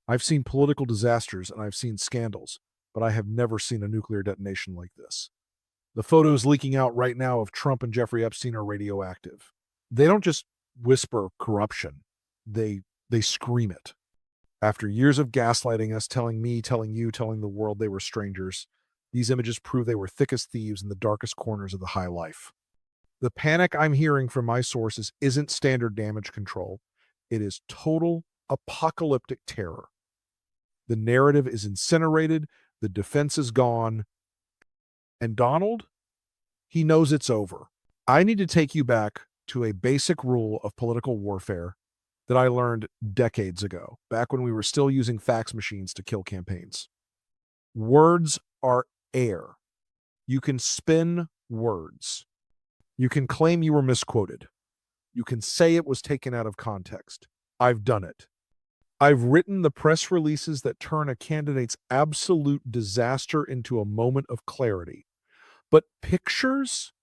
I've seen political disasters and I've seen scandals, but I have never seen a nuclear detonation like this. The photos leaking out right now of Trump and Jeffrey Epstein are radioactive. They don't just whisper corruption, they scream it. After years of gaslighting us, telling me, telling you, telling the world they were strangers, these images prove they were thick as thieves in the darkest corners of the high life. The panic I'm hearing from my sources isn't standard damage control. It is total apocalyptic terror. The narrative is incinerated, the defense is gone, and Donald, he knows it's over. I need to take you back to a basic rule of political warfare that I learned decades ago, back when we were still using fax machines to kill campaigns. Words are air. You can spin words. You can claim you were misquoted. You can say it was taken out of context. I've done it. I've written the press releases that turn a candidate's absolute disaster into a moment of clarity. But pictures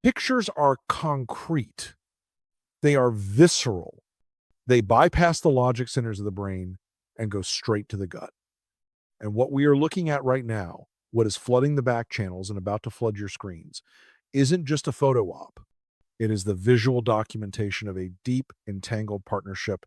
are concrete. They are visceral. They bypass the logic centers of the brain and go straight to the gut. And what we are looking at right now, what is flooding the back channels and about to flood your screens, isn't just a photo op. It is the visual documentation of a deep, entangled partnership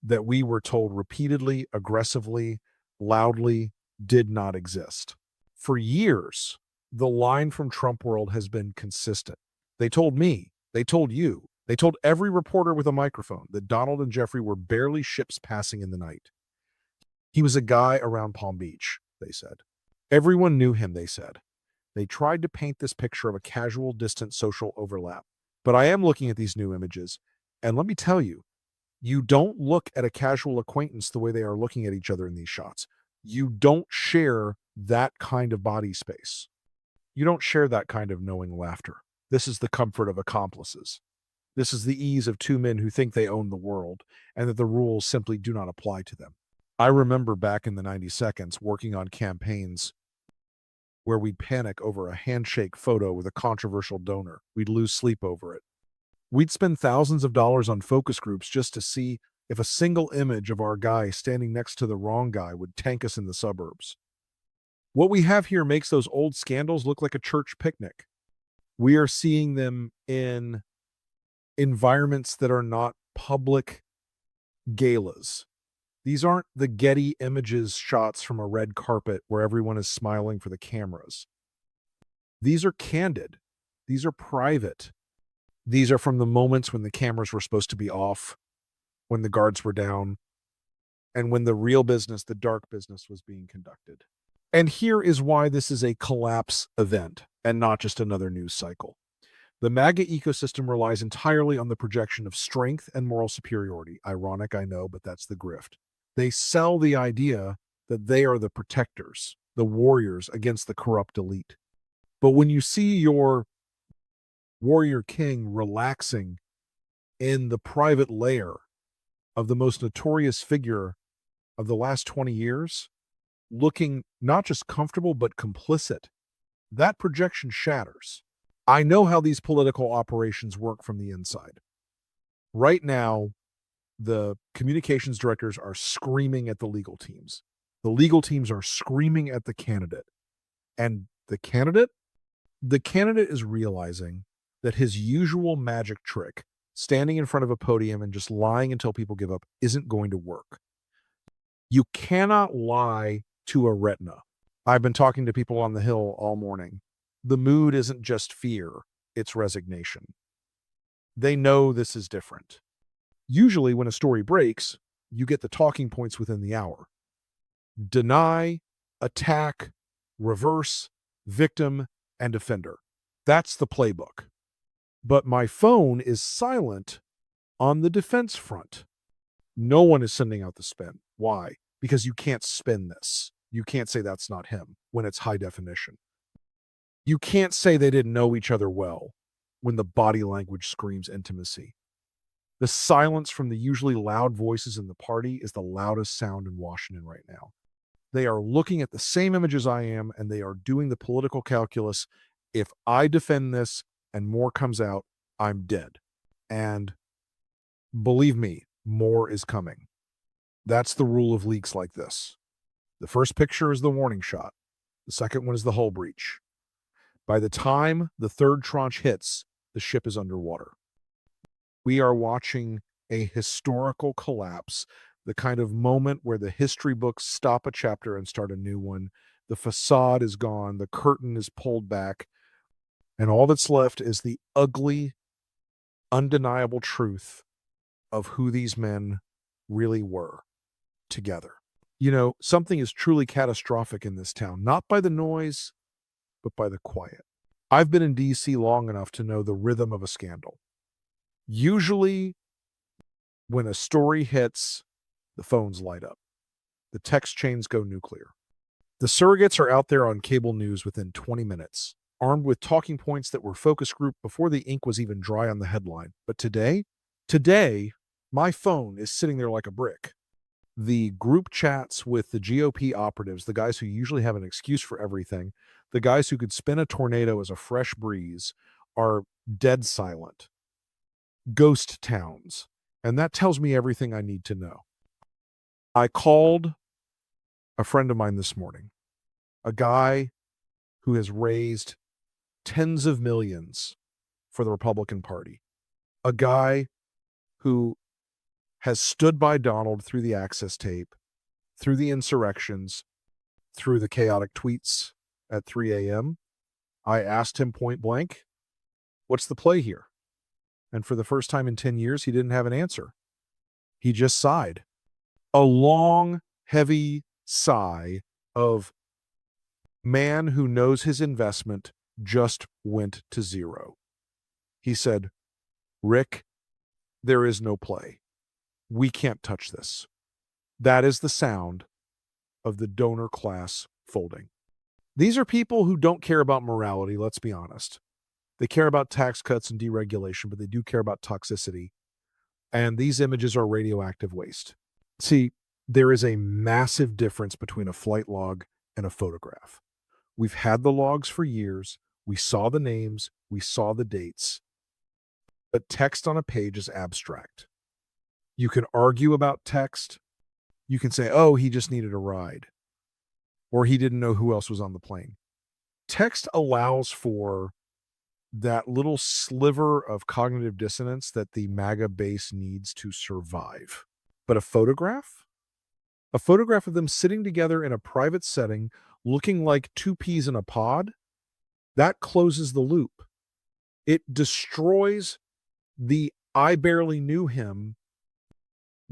that we were told repeatedly, aggressively, loudly did not exist. For years, the line from Trump world has been consistent. They told me, they told you, they told every reporter with a microphone that Donald and Jeffrey were barely ships passing in the night. He was a guy around Palm Beach, they said. Everyone knew him, they said. They tried to paint this picture of a casual, distant social overlap. But I am looking at these new images, and let me tell you, you don't look at a casual acquaintance the way they are looking at each other in these shots. You don't share that kind of body space. You don't share that kind of knowing laughter. This is the comfort of accomplices. This is the ease of two men who think they own the world and that the rules simply do not apply to them. I remember back in the 90 seconds working on campaigns where we'd panic over a handshake photo with a controversial donor. We'd lose sleep over it. We'd spend thousands of dollars on focus groups just to see if a single image of our guy standing next to the wrong guy would tank us in the suburbs. What we have here makes those old scandals look like a church picnic. We are seeing them in environments that are not public galas. These aren't the Getty Images shots from a red carpet where everyone is smiling for the cameras. These are candid. These are private. These are from the moments when the cameras were supposed to be off, when the guards were down, and when the real business, the dark business, was being conducted. And here is why this is a collapse event and not just another news cycle. The MAGA ecosystem relies entirely on the projection of strength and moral superiority. Ironic, I know, but that's the grift. They sell the idea that they are the protectors, the warriors against the corrupt elite. But when you see your warrior king relaxing in the private lair of the most notorious figure of the last 20 years, looking not just comfortable, but complicit, that projection shatters. I know how these political operations work from the inside. Right now, the communications directors are screaming at the legal teams. The legal teams are screaming at the candidate. And the candidate is realizing that his usual magic trick, standing in front of a podium and just lying until people give up, isn't going to work. You cannot lie to a retina. I've been talking to people on the Hill all morning. The mood isn't just fear, it's resignation. They know this is different. Usually when a story breaks, you get the talking points within the hour. Deny, attack, reverse, victim, and offender. That's the playbook. But my phone is silent on the defense front. No one is sending out the spin. Why? Because you can't spin this. You can't say that's not him when it's high definition. You can't say they didn't know each other well when the body language screams intimacy. The silence from the usually loud voices in the party is the loudest sound in Washington right now. They are looking at the same images I am, and they are doing the political calculus. If I defend this and more comes out, I'm dead. And believe me, more is coming. That's the rule of leaks like this. The first picture is the warning shot. The second one is the hull breach. By the time the third tranche hits, the ship is underwater. We are watching a historical collapse, the kind of moment where the history books stop a chapter and start a new one. The facade is gone, the curtain is pulled back, and all that's left is the ugly, undeniable truth of who these men really were together. You know, something is truly catastrophic in this town, not by the noise, but by the quiet. I've been in DC long enough to know the rhythm of a scandal. Usually, when a story hits, the phones light up. The text chains go nuclear. The surrogates are out there on cable news within 20 minutes, armed with talking points that were focus group before the ink was even dry on the headline. But today, my phone is sitting there like a brick. The group chats with the GOP operatives, the guys who usually have an excuse for everything, the guys who could spin a tornado as a fresh breeze, are dead silent. Ghost towns. And that tells me everything I need to know. I called a friend of mine this morning, a guy who has raised tens of millions for the Republican Party, a guy who has stood by Donald through the access tape, through the insurrections, through the chaotic tweets at 3 a.m. I asked him point blank, what's the play here? And for the first time in 10 years, he didn't have an answer. He just sighed. A long, heavy sigh of man who knows his investment just went to zero. He said, Rick, there is no play. We can't touch this. That is the sound of the donor class folding. These are people who don't care about morality, let's be honest. They care about tax cuts and deregulation, but they do care about toxicity. And these images are radioactive waste. See, there is a massive difference between a flight log and a photograph. We've had the logs for years. We saw the names. We saw the dates. But text on a page is abstract. You can argue about text. You can say, oh, he just needed a ride, or he didn't know who else was on the plane. Text allows for that little sliver of cognitive dissonance that the MAGA base needs to survive. But a photograph of them sitting together in a private setting, looking like two peas in a pod, that closes the loop. It destroys the I barely knew him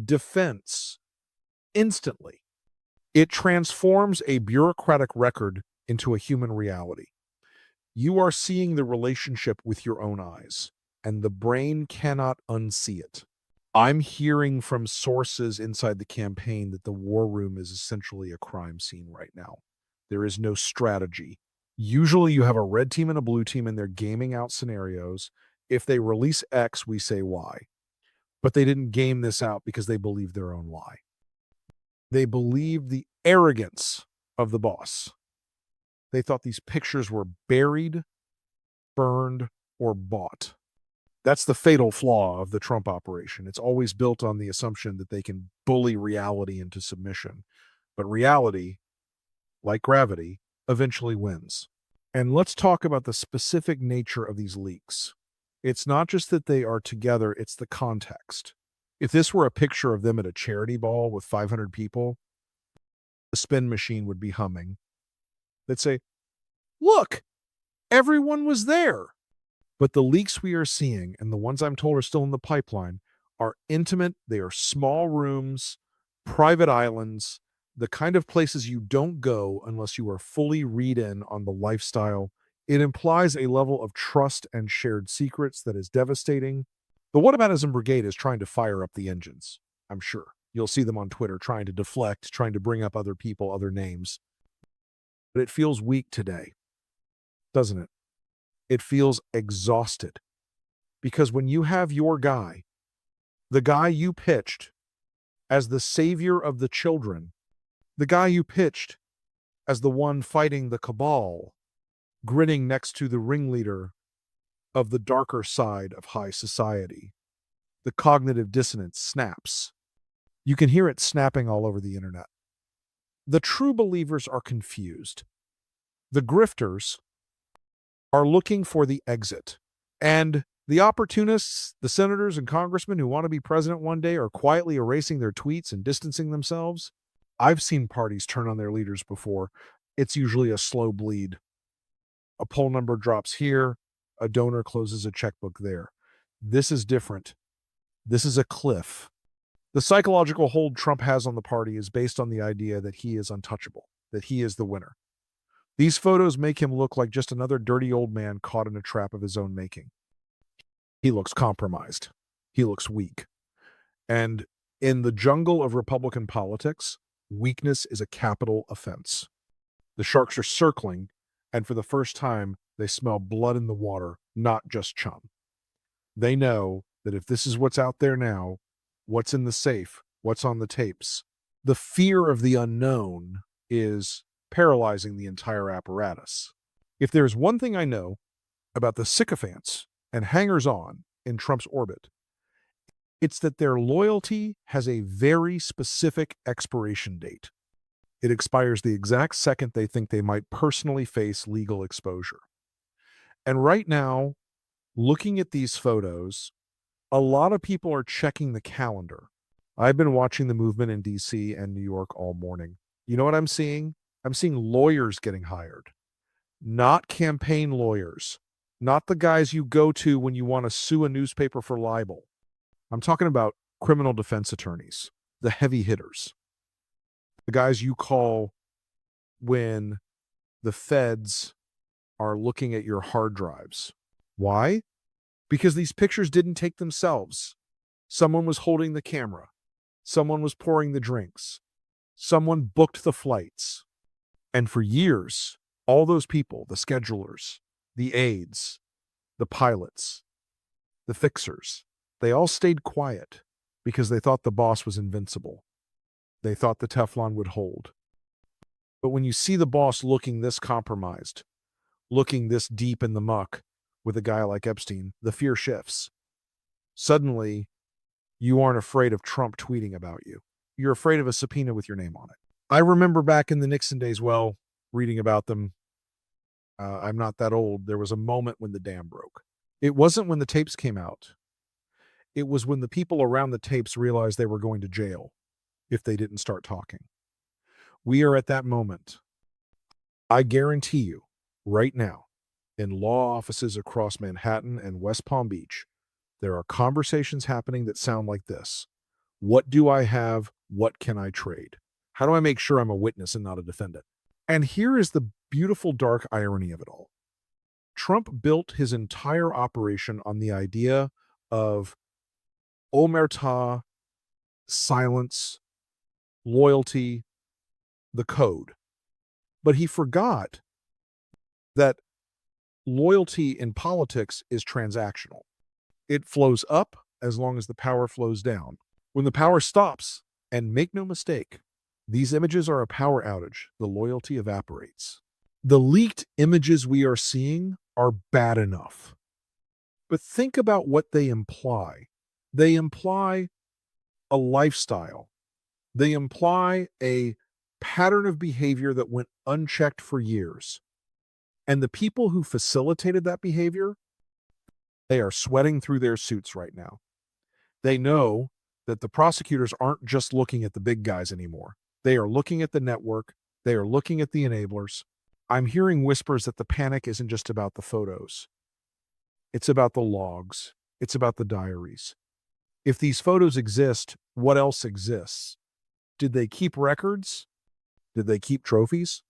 defense instantly. It transforms a bureaucratic record into a human reality. You are seeing the relationship with your own eyes, and the brain cannot unsee it. I'm hearing from sources inside the campaign that the war room is essentially a crime scene right now. There is no strategy. Usually you have a red team and a blue team, and they're gaming out scenarios. If they release X, we say Y. But they didn't game this out because they believed their own lie. They believed the arrogance of the boss. They thought these pictures were buried, burned, or bought. That's the fatal flaw of the Trump operation. It's always built on the assumption that they can bully reality into submission. But reality, like gravity, eventually wins. And let's talk about the specific nature of these leaks. It's not just that they are together, it's the context. If this were a picture of them at a charity ball with 500 people, the spin machine would be humming. They'd say, look, everyone was there. But the leaks we are seeing, and the ones I'm told are still in the pipeline, are intimate. They are small rooms, private islands, the kind of places you don't go unless you are fully read in on the lifestyle. It implies a level of trust and shared secrets that is devastating. The whataboutism brigade is trying to fire up the engines, I'm sure. You'll see them on Twitter trying to deflect, trying to bring up other people, other names. But it feels weak today, doesn't it? It feels exhausted. Because when you have your guy, the guy you pitched as the savior of the children, the guy you pitched as the one fighting the cabal, grinning next to the ringleader of the darker side of high society, the cognitive dissonance snaps. You can hear it snapping all over the internet. The true believers are confused. The grifters are looking for the exit. And the opportunists, the senators and congressmen who want to be president one day are quietly erasing their tweets and distancing themselves. I've seen parties turn on their leaders before. It's usually a slow bleed. A poll number drops here, a donor closes a checkbook there. This is different. This is a cliff. The psychological hold Trump has on the party is based on the idea that he is untouchable, that he is the winner. These photos make him look like just another dirty old man caught in a trap of his own making. He looks compromised. He looks weak. And in the jungle of Republican politics, weakness is a capital offense. The sharks are circling, and for the first time, they smell blood in the water, not just chum. They know that if this is what's out there now, what's in the safe, what's on the tapes, the fear of the unknown is paralyzing the entire apparatus. If there's one thing I know about the sycophants and hangers-on in Trump's orbit, it's that their loyalty has a very specific expiration date. It expires the exact second they think they might personally face legal exposure. And right now, looking at these photos, a lot of people are checking the calendar. I've been watching the movement in DC and New York all morning. You know what I'm seeing? I'm seeing lawyers getting hired, not campaign lawyers, not the guys you go to when you want to sue a newspaper for libel. I'm talking about criminal defense attorneys, the heavy hitters, the guys you call when the feds are looking at your hard drives. Why? Because these pictures didn't take themselves. Someone was holding the camera. Someone was pouring the drinks. Someone booked the flights. And for years, all those people, the schedulers, the aides, the pilots, the fixers, they all stayed quiet because they thought the boss was invincible. They thought the Teflon would hold. But when you see the boss looking this compromised, looking this deep in the muck with a guy like Epstein, the fear shifts. Suddenly, you aren't afraid of Trump tweeting about you. You're afraid of a subpoena with your name on it. I remember back in the Nixon days, well, reading about them. I'm not that old. There was a moment when the dam broke. It wasn't when the tapes came out. It was when the people around the tapes realized they were going to jail if they didn't start talking. We are at that moment. I guarantee you, right now, in law offices across Manhattan and West Palm Beach, there are conversations happening that sound like this. What do I have? What can I trade? How do I make sure I'm a witness and not a defendant? And here is the beautiful dark irony of it all. Trump built his entire operation on the idea of omerta, silence, loyalty, the code. But he forgot that loyalty in politics is transactional. It flows up as long as the power flows down. When the power stops, and make no mistake, these images are a power outage. The loyalty evaporates. The leaked images we are seeing are bad enough. But think about what they imply. They imply a lifestyle. They imply a pattern of behavior that went unchecked for years. And the people who facilitated that behavior, they are sweating through their suits right now. They know that the prosecutors aren't just looking at the big guys anymore. They are looking at the network. They are looking at the enablers. I'm hearing whispers that the panic isn't just about the photos. It's about the logs. It's about the diaries. If these photos exist, what else exists? Did they keep records? Did they keep trophies?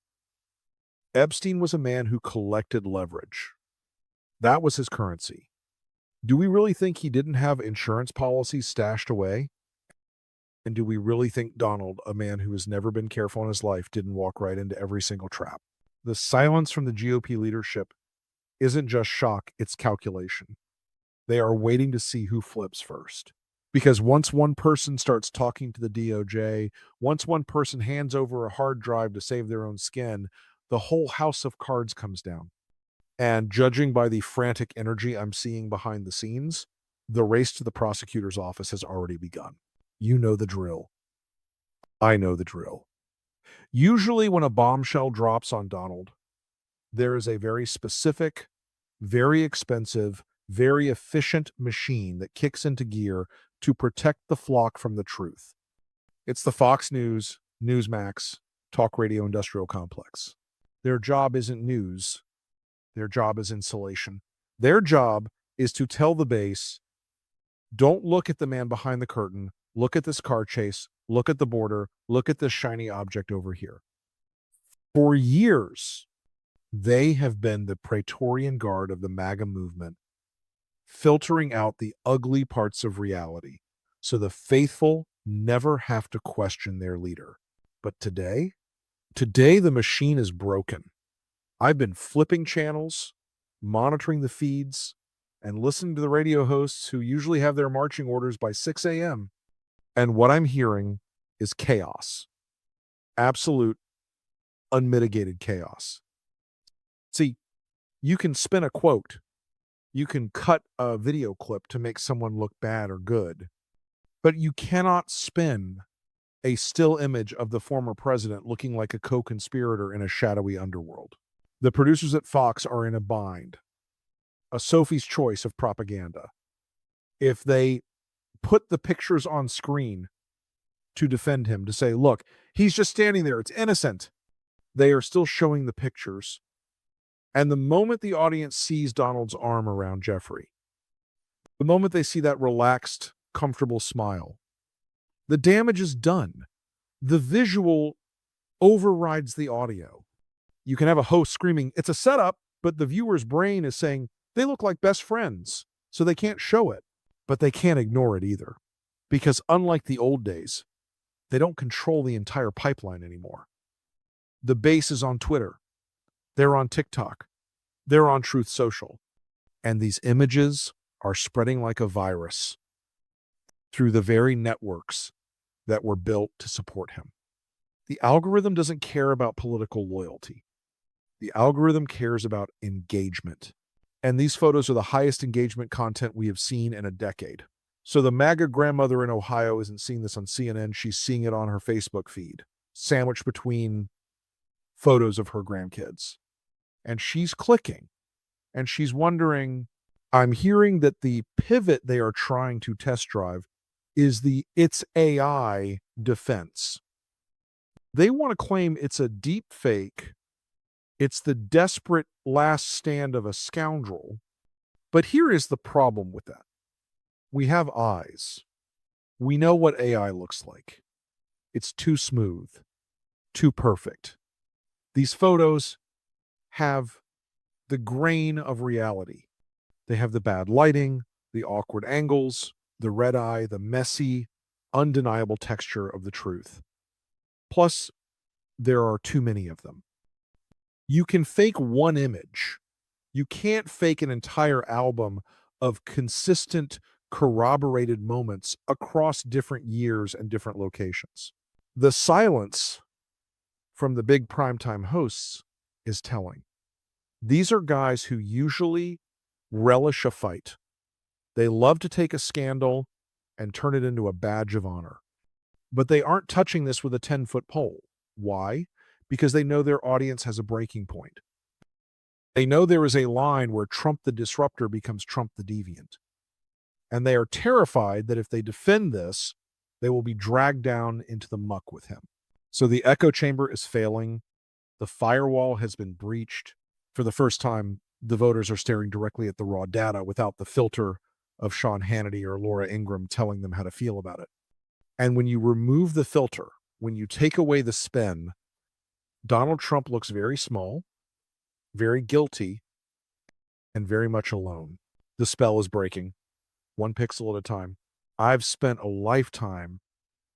Epstein was a man who collected leverage. That was his currency. Do we really think he didn't have insurance policies stashed away? And do we really think Donald, a man who has never been careful in his life, didn't walk right into every single trap? The silence from the GOP leadership isn't just shock, it's calculation. They are waiting to see who flips first. Because once one person starts talking to the DOJ, once one person hands over a hard drive to save their own skin, the whole house of cards comes down. And judging by the frantic energy I'm seeing behind the scenes, the race to the prosecutor's office has already begun. You know the drill. I know the drill. Usually, when a bombshell drops on Donald, there is a very specific, very expensive, very efficient machine that kicks into gear to protect the flock from the truth. It's the Fox News, Newsmax, talk radio industrial complex. Their job isn't news. Their job is insulation. Their job is to tell the base, don't look at the man behind the curtain. Look at this car chase. Look at the border. Look at this shiny object over here. For years, they have been the Praetorian Guard of the MAGA movement, filtering out the ugly parts of reality so the faithful never have to question their leader. But today the machine is broken. I've been flipping channels, monitoring the feeds, and listening to the radio hosts who usually have their marching orders by 6 a.m. And what I'm hearing is chaos. Absolute, unmitigated chaos. See, you can spin a quote. You can cut a video clip to make someone look bad or good. But you cannot spin a still image of the former president looking like a co-conspirator in a shadowy underworld. The producers at Fox are in a bind, a Sophie's choice of propaganda. If they put the pictures on screen to defend him, to say, look, he's just standing there, it's innocent, they are still showing the pictures. And the moment the audience sees Donald's arm around Jeffrey, the moment they see that relaxed, comfortable smile, the damage is done. The visual overrides the audio. You can have a host screaming, it's a setup, but the viewer's brain is saying, they look like best friends, so they can't show it. But they can't ignore it either. Because unlike the old days, they don't control the entire pipeline anymore. The base is on Twitter. They're on TikTok. They're on Truth Social. And these images are spreading like a virus through the very networks that were built to support him. The algorithm doesn't care about political loyalty. The algorithm cares about engagement. And these photos are the highest engagement content we have seen in a decade. So the MAGA grandmother in Ohio isn't seeing this on CNN. She's seeing it on her Facebook feed, sandwiched between photos of her grandkids. And she's clicking. And she's wondering, I'm hearing that the pivot they are trying to test drive is the it's AI defense. They want to claim it's a deep fake. It's the desperate last stand of a scoundrel. But here is the problem with that. We have eyes. We know what AI looks like. It's too smooth, too perfect. These photos have the grain of reality. They have the bad lighting, the awkward angles, the red eye, the messy, undeniable texture of the truth. Plus, there are too many of them. You can fake one image. You can't fake an entire album of consistent, corroborated moments across different years and different locations. The silence from the big primetime hosts is telling. These are guys who usually relish a fight. They love to take a scandal and turn it into a badge of honor. But they aren't touching this with a 10-foot pole. Why? Because they know their audience has a breaking point. They know there is a line where Trump the disruptor becomes Trump the deviant. And they are terrified that if they defend this, they will be dragged down into the muck with him. So the echo chamber is failing. The firewall has been breached. For the first time, the voters are staring directly at the raw data without the filter of Sean Hannity or Laura Ingraham telling them how to feel about it. And when you remove the filter, when you take away the spin, Donald Trump looks very small, very guilty, and very much alone. The spell is breaking, one pixel at a time. I've spent a lifetime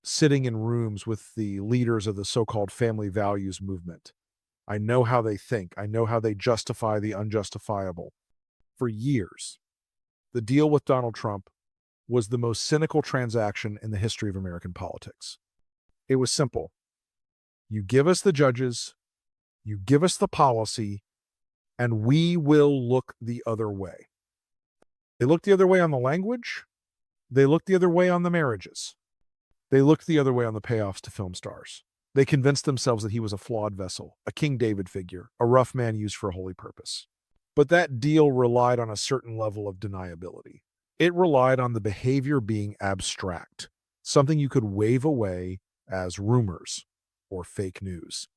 sitting in rooms with the leaders of the so-called family values movement. I know how they think. I know how they justify the unjustifiable. For years, the deal with Donald Trump was the most cynical transaction in the history of American politics. It was simple. You give us the judges, you give us the policy, and we will look the other way. They looked the other way on the language. They looked the other way on the marriages. They looked the other way on the payoffs to film stars. They convinced themselves that he was a flawed vessel, a King David figure, a rough man used for a holy purpose. But that deal relied on a certain level of deniability. It relied on the behavior being abstract, something you could wave away as rumors or fake news.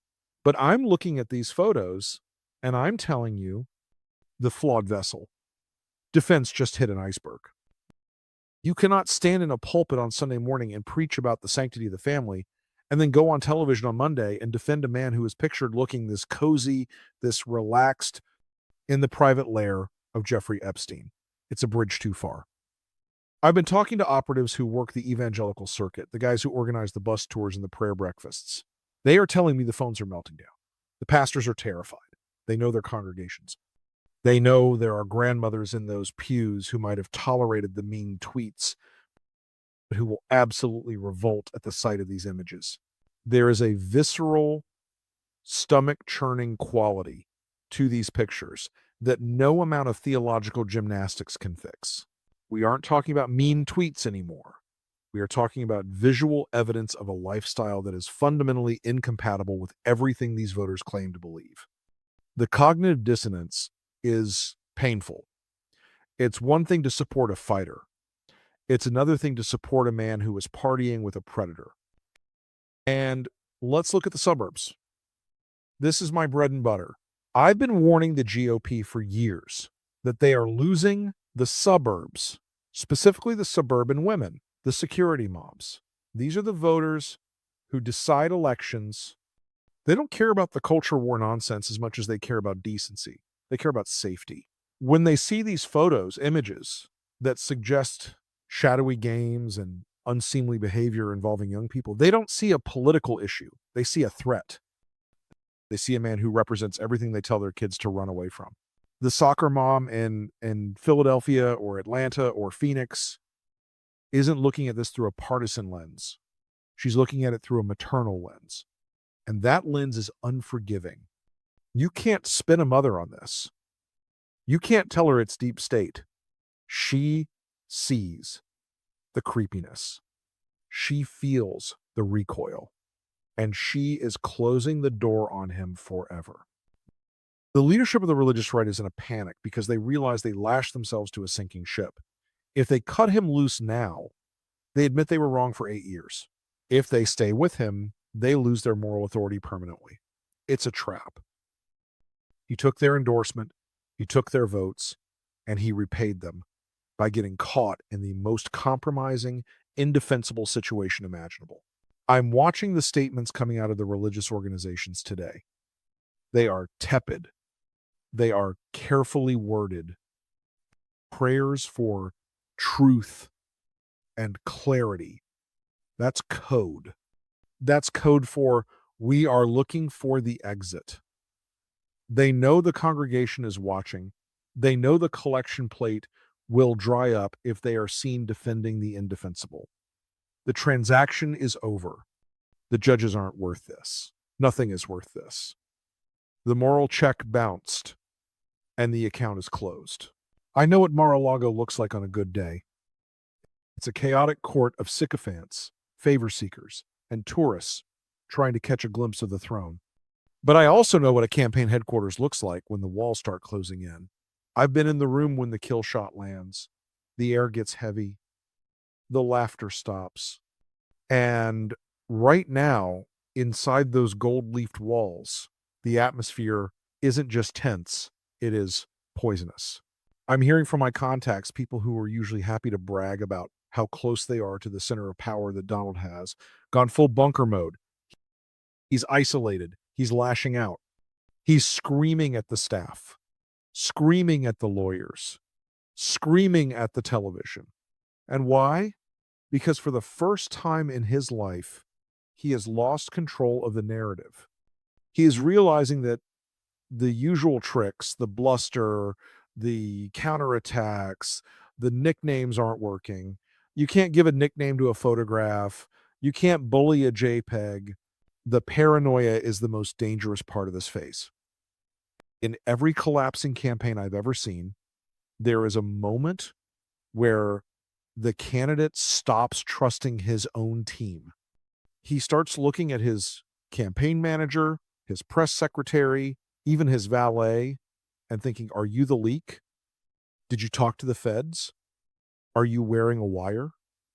But I'm looking at these photos and I'm telling you the flawed vessel. Defense just hit an iceberg. You cannot stand in a pulpit on Sunday morning and preach about the sanctity of the family and then go on television on Monday and defend a man who is pictured looking this cozy, this relaxed in the private lair of Jeffrey Epstein. It's a bridge too far. I've been talking to operatives who work the evangelical circuit, the guys who organize the bus tours and the prayer breakfasts. They are telling me the phones are melting down. The pastors are terrified. They know their congregations. They know there are grandmothers in those pews who might have tolerated the mean tweets, but who will absolutely revolt at the sight of these images. There is a visceral, stomach-churning quality to these pictures that no amount of theological gymnastics can fix. We aren't talking about mean tweets anymore. We are talking about visual evidence of a lifestyle that is fundamentally incompatible with everything these voters claim to believe. The cognitive dissonance is painful. It's one thing to support a fighter. It's another thing to support a man who is partying with a predator. And let's look at the suburbs. This is my bread and butter. I've been warning the GOP for years that they are losing the suburbs, specifically the suburban women, the security mobs. These are the voters who decide elections. They don't care about the culture war nonsense as much as they care about decency. They care about safety. When they see these photos, images that suggest shadowy games and unseemly behavior involving young people, they don't see a political issue. They see a threat. They see a man who represents everything they tell their kids to run away from. The soccer mom in Philadelphia or Atlanta or Phoenix isn't looking at this through a partisan lens. She's looking at it through a maternal lens. And that lens is unforgiving. You can't spin a mother on this. You can't tell her it's deep state. She sees the creepiness. She feels the recoil. And she is closing the door on him forever. The leadership of the religious right is in a panic because they realize they lashed themselves to a sinking ship. If they cut him loose now, they admit they were wrong for 8 years. If they stay with him, they lose their moral authority permanently. It's a trap. He took their endorsement, he took their votes, and he repaid them by getting caught in the most compromising, indefensible situation imaginable. I'm watching the statements coming out of the religious organizations today. They are tepid. They are carefully worded. Prayers for truth and clarity. That's code. That's code for we are looking for the exit. They know the congregation is watching. They know the collection plate will dry up if they are seen defending the indefensible. The transaction is over. The judges aren't worth this. Nothing is worth this. The moral check bounced, and the account is closed. I know what Mar-a-Lago looks like on a good day. It's a chaotic court of sycophants, favor seekers, and tourists trying to catch a glimpse of the throne. But I also know what a campaign headquarters looks like when the walls start closing in. I've been in the room when the kill shot lands. The air gets heavy. The laughter stops. And right now, inside those gold-leafed walls, the atmosphere isn't just tense, it is poisonous. I'm hearing from my contacts, people who are usually happy to brag about how close they are to the center of power that Donald has, gone full bunker mode. He's isolated. He's lashing out. He's screaming at the staff, screaming at the lawyers, screaming at the television. And why? Because for the first time in his life, he has lost control of the narrative. He is realizing that the usual tricks, the bluster, the counterattacks, the nicknames aren't working. You can't give a nickname to a photograph. You can't bully a JPEG. The paranoia is the most dangerous part of this phase. In every collapsing campaign I've ever seen, there is a moment where the candidate stops trusting his own team. He starts looking at his campaign manager, his press secretary, even his valet, and thinking, are you the leak? Did you talk to the feds? Are you wearing a wire?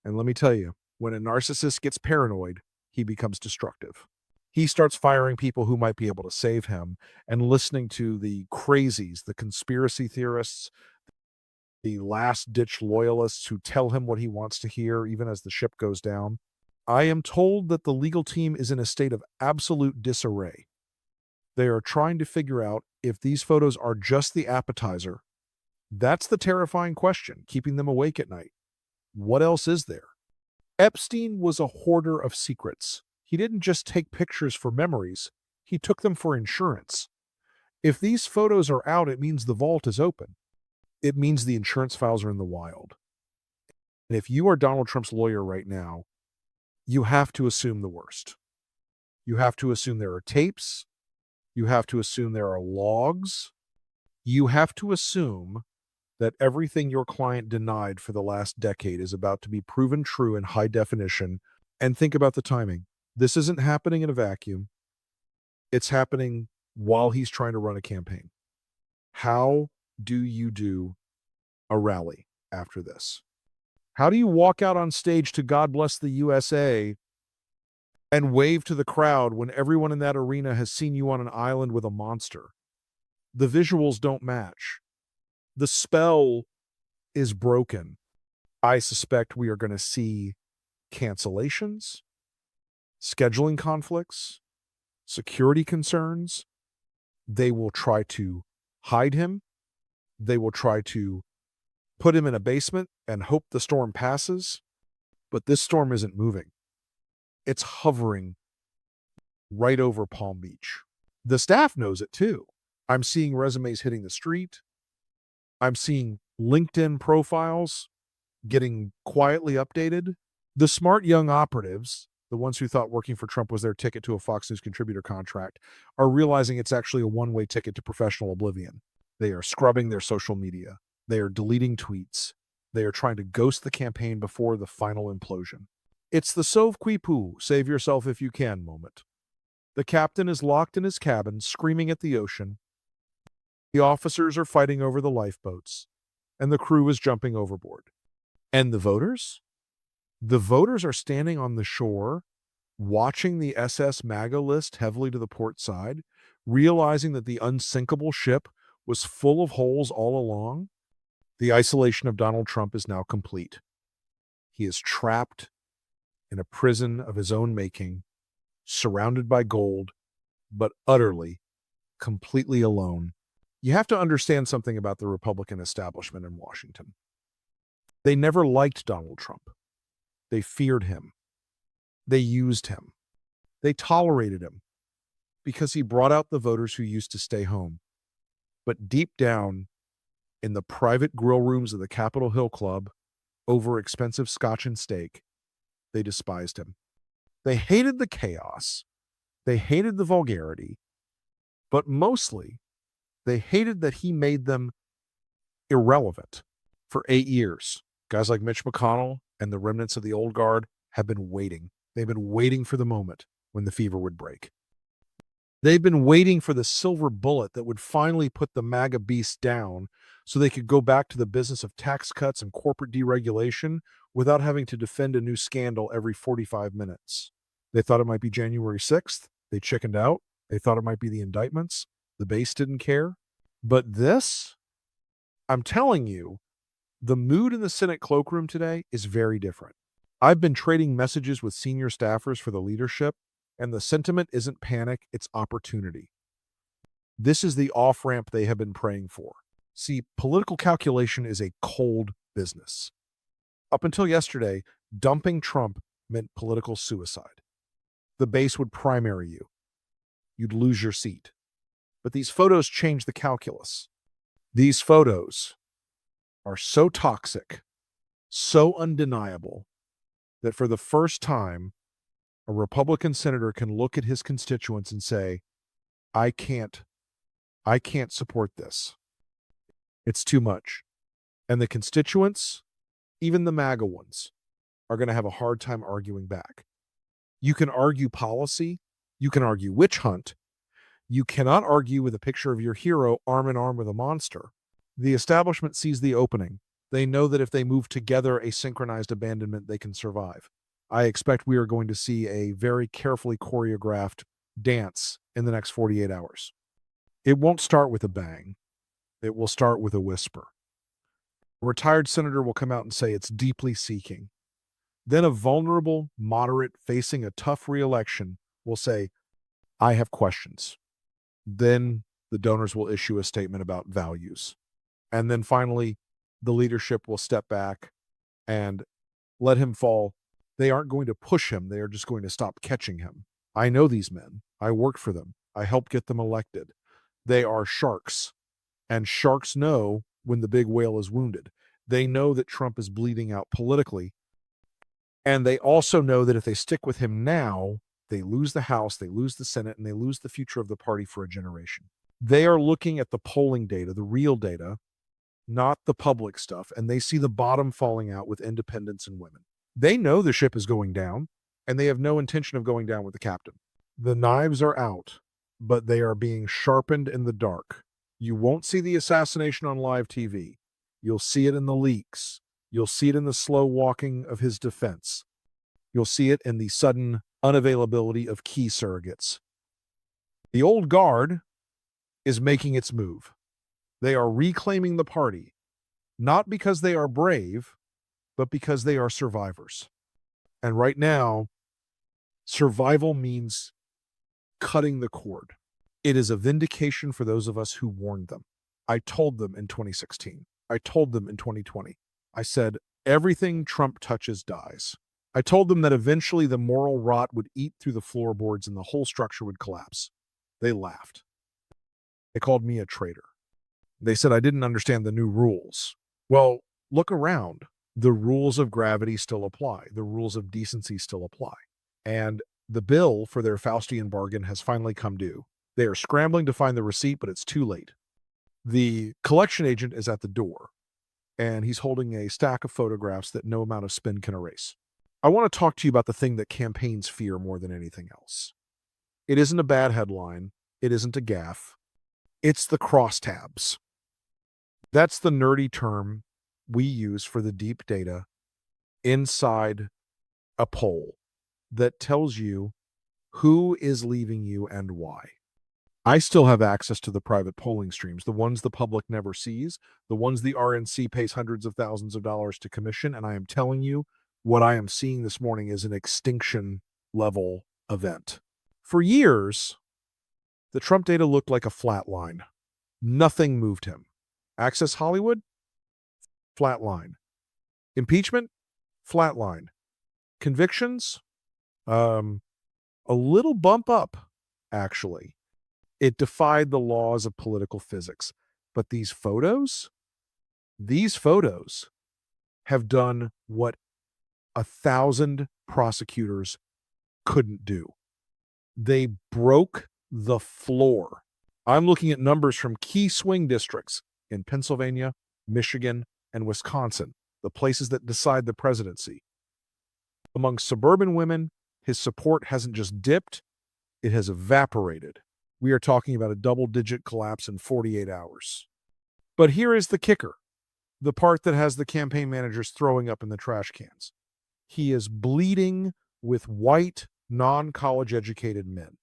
And let me tell you, when a narcissist gets paranoid, he becomes destructive. He starts firing people who might be able to save him and listening to the crazies, the conspiracy theorists, the last-ditch loyalists who tell him what he wants to hear, even as the ship goes down. I am told that the legal team is in a state of absolute disarray. They are trying to figure out if these photos are just the appetizer. That's the terrifying question, keeping them awake at night. What else is there? Epstein was a hoarder of secrets. He didn't just take pictures for memories, he took them for insurance. If these photos are out, it means the vault is open. It means the insurance files are in the wild. And if you are Donald Trump's lawyer right now, you have to assume the worst. You have to assume there are tapes. You have to assume there are logs. You have to assume that everything your client denied for the last decade is about to be proven true in high definition. And think about the timing. This isn't happening in a vacuum. It's happening while he's trying to run a campaign. How do you do a rally after this? How do you walk out on stage to God Bless the USA and wave to the crowd when everyone in that arena has seen you on an island with a monster? The visuals don't match. The spell is broken. I suspect we are going to see cancellations, scheduling conflicts, security concerns. They will try to hide him. They will try to put him in a basement and hope the storm passes. But this storm isn't moving. It's hovering right over Palm Beach. The staff knows it too. I'm seeing resumes hitting the street. I'm seeing LinkedIn profiles getting quietly updated. The smart young operatives, the ones who thought working for Trump was their ticket to a Fox News contributor contract, are realizing it's actually a one-way ticket to professional oblivion. They are scrubbing their social media. They are deleting tweets. They are trying to ghost the campaign before the final implosion. It's the sauve qui peut, save yourself if you can moment. The captain is locked in his cabin, screaming at the ocean. The officers are fighting over the lifeboats, and the crew is jumping overboard. And the voters? The voters are standing on the shore, watching the SS MAGA list heavily to the port side, realizing that the unsinkable ship was full of holes all along. The isolation of Donald Trump is now complete. He is trapped in a prison of his own making, surrounded by gold, but utterly, completely alone. You have to understand something about the Republican establishment in Washington. They never liked Donald Trump. They feared him. They used him. They tolerated him because he brought out the voters who used to stay home. But deep down, in the private grill rooms of the Capitol Hill Club, over expensive scotch and steak, they despised him. They hated the chaos. They hated the vulgarity. But mostly, they hated that he made them irrelevant. For 8 years, guys like Mitch McConnell and the remnants of the old guard have been waiting. They've been waiting for the moment when the fever would break. They've been waiting for the silver bullet that would finally put the MAGA beast down so they could go back to the business of tax cuts and corporate deregulation without having to defend a new scandal every 45 minutes. They thought it might be January 6th. They chickened out. They thought it might be the indictments. The base didn't care. But this, I'm telling you, the mood in the Senate cloakroom today is very different. I've been trading messages with senior staffers for the leadership, and the sentiment isn't panic, it's opportunity. This is the off-ramp they have been praying for. See, political calculation is a cold business. Up until yesterday, dumping Trump meant political suicide. The base would primary you. You'd lose your seat. But these photos change the calculus. These photos are so toxic, so undeniable, that for the first time, a Republican senator can look at his constituents and say, I can't support this. It's too much. And the constituents, Even the MAGA ones are going to have a hard time arguing back. You can argue policy, you can argue witch hunt, you cannot argue with a picture of your hero arm in arm with a monster. The establishment sees the opening. They know that if they move together a synchronized abandonment, they can survive. I expect we are going to see a very carefully choreographed dance in the next 48 hours. It won't start with a bang. It will start with a whisper. A retired senator will come out and say it's deeply seeking. Then a vulnerable moderate facing a tough reelection will say, I have questions. Then the donors will issue a statement about values. And then finally, the leadership will step back and let him fall. They aren't going to push him. They are just going to stop catching him. I know these men. I worked for them. I helped get them elected. They are sharks. And sharks know when the big whale is wounded. They know that Trump is bleeding out politically. And they also know that if they stick with him now, they lose the House, they lose the Senate, and they lose the future of the party for a generation. They are looking at the polling data, the real data, not the public stuff, and they see the bottom falling out with independents and women. They know the ship is going down, and they have no intention of going down with the captain. The knives are out, but they are being sharpened in the dark. You won't see the assassination on live TV. You'll see it in the leaks. You'll see it in the slow walking of his defense. You'll see it in the sudden unavailability of key surrogates. The old guard is making its move. They are reclaiming the party, not because they are brave, but because they are survivors. And right now, survival means cutting the cord. It is a vindication for those of us who warned them. I told them in 2016. I told them in 2020. I said, everything Trump touches dies. I told them that eventually the moral rot would eat through the floorboards and the whole structure would collapse. They laughed. They called me a traitor. They said I didn't understand the new rules. Well, look around. The rules of gravity still apply. The rules of decency still apply. And the bill for their Faustian bargain has finally come due. They are scrambling to find the receipt, but it's too late. The collection agent is at the door, and he's holding a stack of photographs that no amount of spin can erase. I want to talk to you about the thing that campaigns fear more than anything else. It isn't a bad headline. It isn't a gaffe. It's the crosstabs. That's the nerdy term we use for the deep data inside a poll that tells you who is leaving you and why. I still have access to the private polling streams, the ones the public never sees, the ones the RNC pays hundreds of thousands of dollars to commission, and I am telling you, what I am seeing this morning is an extinction level event. For years, the Trump data looked like a flat line. Nothing moved him. Access Hollywood? Flat line. Impeachment? Flat line. Convictions? A little bump up, actually. It defied the laws of political physics. But these photos have done what 1,000 prosecutors couldn't do. They broke the floor. I'm looking at numbers from key swing districts in Pennsylvania, Michigan, and Wisconsin, the places that decide the presidency. Among suburban women, his support hasn't just dipped, it has evaporated. We are talking about a double-digit collapse in 48 hours. But here is the kicker, the part that has the campaign managers throwing up in the trash cans. He is bleeding with white, non-college educated men.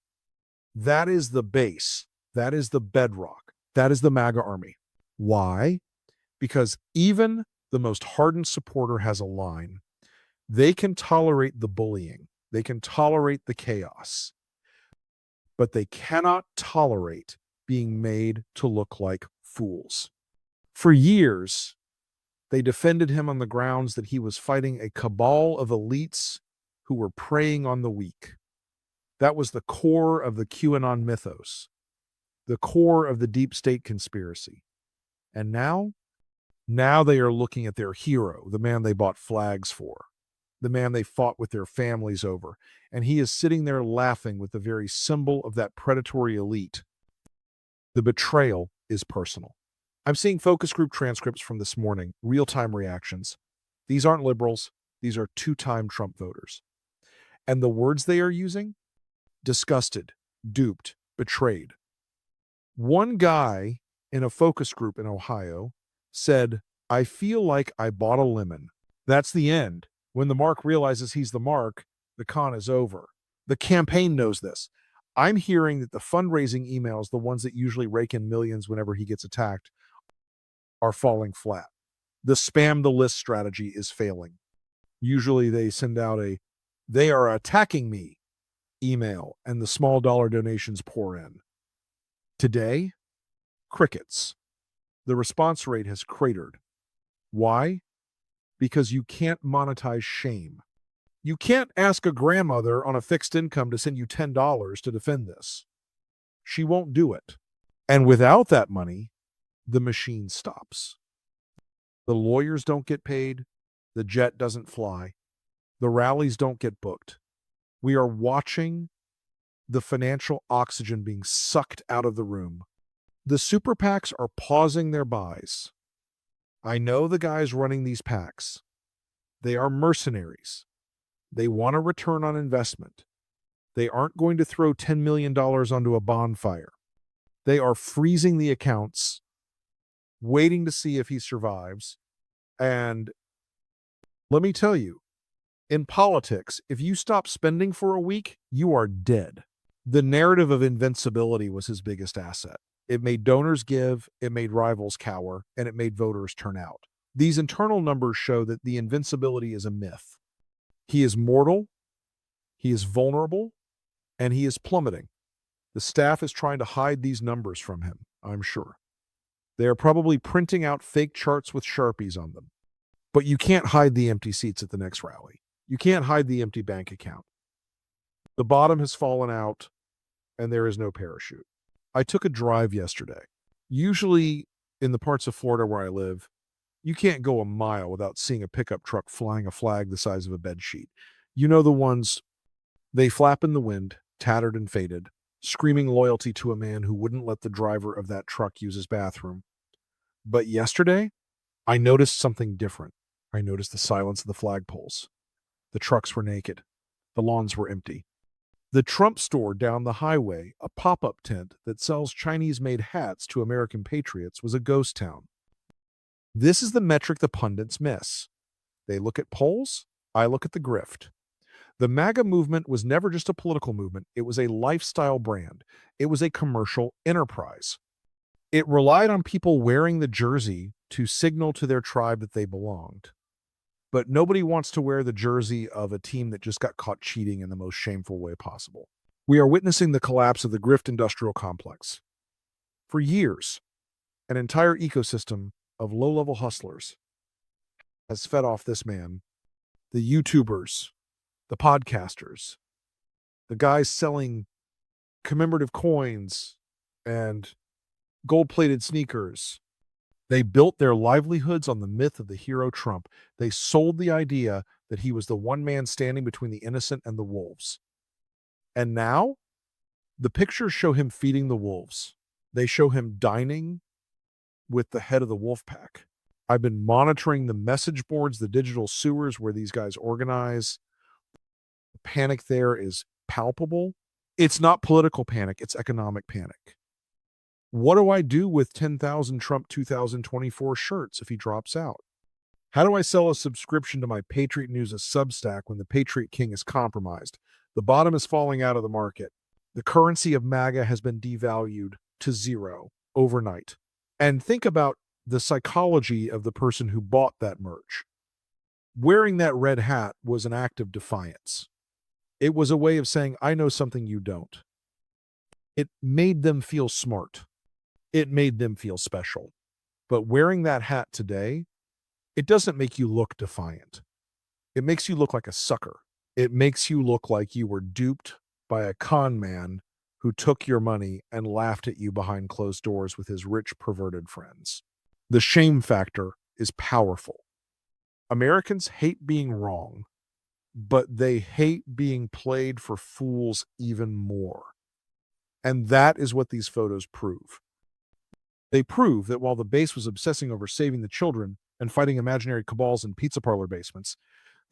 That is the base. That is the bedrock. That is the MAGA army. Why? Because even the most hardened supporter has a line. They can tolerate the bullying. They can tolerate the chaos. But they cannot tolerate being made to look like fools. For years, they defended him on the grounds that he was fighting a cabal of elites who were preying on the weak. That was the core of the QAnon mythos, the core of the deep state conspiracy. And now they are looking at their hero, the man they bought flags for, the man they fought with their families over, and he is sitting there laughing with the very symbol of that predatory elite. The betrayal is personal. I'm seeing focus group transcripts from this morning, real-time reactions. These aren't liberals. These are two-time Trump voters. And the words they are using? Disgusted, duped, betrayed. One guy in a focus group in Ohio said, I feel like I bought a lemon. That's the end. When the Mark realizes he's the Mark, the con is over. The campaign knows this. I'm hearing that the fundraising emails, the ones that usually rake in millions whenever he gets attacked, are falling flat. The spam the list strategy is failing. Usually they send out they are attacking me email, and the small dollar donations pour in. Today, crickets. The response rate has cratered. Why? Because you can't monetize shame. You can't ask a grandmother on a fixed income to send you $10 to defend this. She won't do it. And without that money, the machine stops. The lawyers don't get paid. The jet doesn't fly. The rallies don't get booked. We are watching the financial oxygen being sucked out of the room. The super PACs are pausing their buys. I know the guys running these PACs. They are mercenaries. They want a return on investment. They aren't going to throw $10 million onto a bonfire. They are freezing the accounts, waiting to see if he survives. And let me tell you, in politics, if you stop spending for a week, you are dead. The narrative of invincibility was his biggest asset. It made donors give, it made rivals cower, and it made voters turn out. These internal numbers show that the invincibility is a myth. He is mortal, he is vulnerable, and he is plummeting. The staff is trying to hide these numbers from him, I'm sure. They are probably printing out fake charts with Sharpies on them. But you can't hide the empty seats at the next rally. You can't hide the empty bank account. The bottom has fallen out, and there is no parachute. I took a drive yesterday. Usually, in the parts of Florida where I live, you can't go a mile without seeing a pickup truck flying a flag the size of a bedsheet. You know the ones, they flap in the wind, tattered and faded, screaming loyalty to a man who wouldn't let the driver of that truck use his bathroom. But yesterday, I noticed something different. I noticed the silence of the flagpoles. The trucks were naked. The lawns were empty. The Trump store down the highway, a pop-up tent that sells Chinese-made hats to American patriots, was a ghost town. This is the metric the pundits miss. They look at polls, I look at the grift. The MAGA movement was never just a political movement. It was a lifestyle brand. It was a commercial enterprise. It relied on people wearing the jersey to signal to their tribe that they belonged. But nobody wants to wear the jersey of a team that just got caught cheating in the most shameful way possible. We are witnessing the collapse of the grift industrial complex. For years, an entire ecosystem of low-level hustlers has fed off this man. The YouTubers, the podcasters, the guys selling commemorative coins and gold-plated sneakers. They built their livelihoods on the myth of the hero Trump. They sold the idea that he was the one man standing between the innocent and the wolves. And now, the pictures show him feeding the wolves. They show him dining with the head of the wolf pack. I've been monitoring the message boards, the digital sewers where these guys organize. The panic there is palpable. It's not political panic, it's economic panic. What do I do with 10,000 Trump 2024 shirts if he drops out? How do I sell a subscription to my Patriot News, a Substack, when the Patriot King is compromised? The bottom is falling out of the market. The currency of MAGA has been devalued to zero overnight. And think about the psychology of the person who bought that merch. Wearing that red hat was an act of defiance. It was a way of saying, I know something you don't. It made them feel smart. It made them feel special. But wearing that hat today, it doesn't make you look defiant. It makes you look like a sucker. It makes you look like you were duped by a con man who took your money and laughed at you behind closed doors with his rich, perverted friends. The shame factor is powerful. Americans hate being wrong, but they hate being played for fools even more. And that is what these photos prove. They prove that while the base was obsessing over saving the children, and fighting imaginary cabals in pizza parlor basements,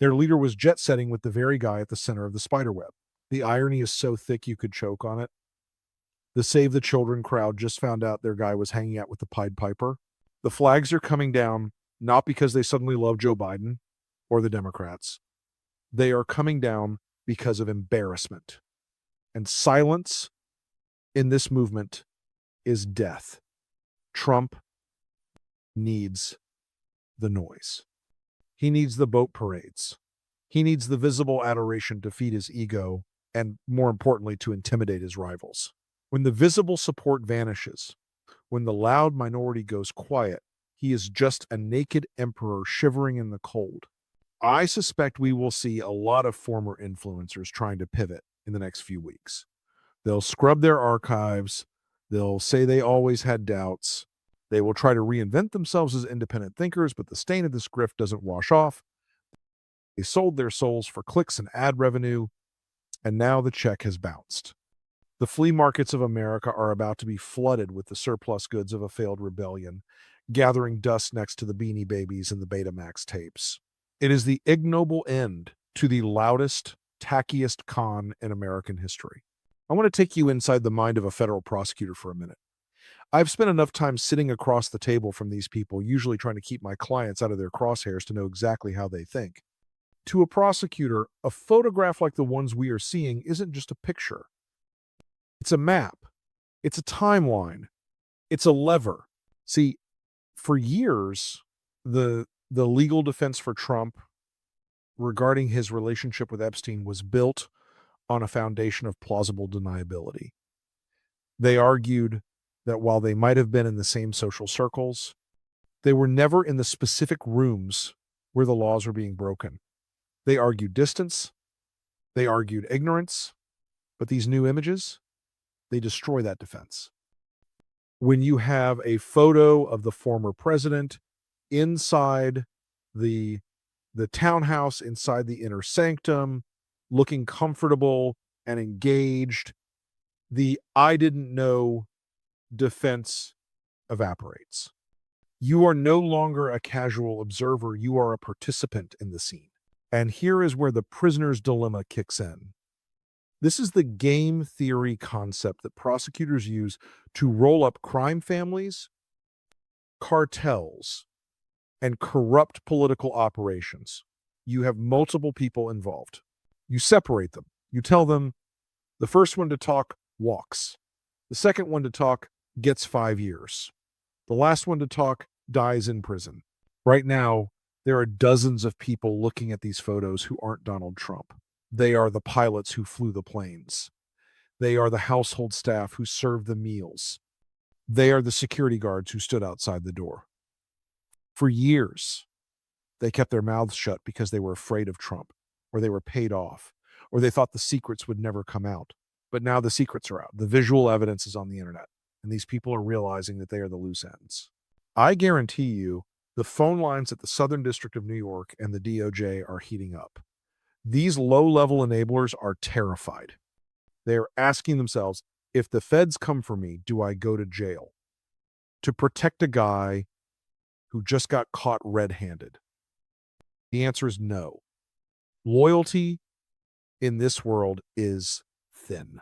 their leader was jet setting with the very guy at the center of the spider web. The irony is so thick you could choke on it. The Save the Children crowd just found out their guy was hanging out with the Pied Piper. The flags are coming down not because they suddenly love Joe Biden or the Democrats. They are coming down because of embarrassment. And silence in this movement is death. Trump needs the noise. He needs the boat parades. He needs the visible adoration to feed his ego and, more importantly, to intimidate his rivals. When the visible support vanishes, when the loud minority goes quiet, he is just a naked emperor shivering in the cold. I suspect we will see a lot of former influencers trying to pivot in the next few weeks. They'll scrub their archives. They'll say they always had doubts. They will try to reinvent themselves as independent thinkers, but the stain of this grift doesn't wash off. They sold their souls for clicks and ad revenue, and now the check has bounced. The flea markets of America are about to be flooded with the surplus goods of a failed rebellion, gathering dust next to the Beanie Babies and the Betamax tapes. It is the ignoble end to the loudest, tackiest con in American history. I want to take you inside the mind of a federal prosecutor for a minute. I've spent enough time sitting across the table from these people, usually trying to keep my clients out of their crosshairs to know exactly how they think. To a prosecutor, a photograph like the ones we are seeing isn't just a picture. It's a map. It's a timeline. It's a lever. See, for years, the legal defense for Trump regarding his relationship with Epstein was built on a foundation of plausible deniability. They argued that while they might have been in the same social circles, they were never in the specific rooms where the laws were being broken. They argued distance. They argued ignorance. But these new images, they destroy that defense. When you have a photo of the former president inside the townhouse, inside the inner sanctum, looking comfortable and engaged, the I didn't know defense evaporates. You are no longer a casual observer. You are a participant in the scene. And here is where the prisoner's dilemma kicks in. This is the game theory concept that prosecutors use to roll up crime families, cartels, and corrupt political operations. You have multiple people involved. You separate them. You tell them the first one to talk walks. The second one to talk gets 5 years. The last one to talk dies in prison. Right now, there are dozens of people looking at these photos who aren't Donald Trump. They are the pilots who flew the planes. They are the household staff who served the meals. They are the security guards who stood outside the door. For years, they kept their mouths shut because they were afraid of Trump, or they were paid off, or they thought the secrets would never come out. But now the secrets are out. The visual evidence is on the internet, and these people are realizing that they are the loose ends. I guarantee you, the phone lines at the Southern District of New York and the DOJ are heating up. These low-level enablers are terrified. They are asking themselves, if the feds come for me, do I go to jail? To protect a guy who just got caught red-handed? The answer is no. Loyalty in this world is thin.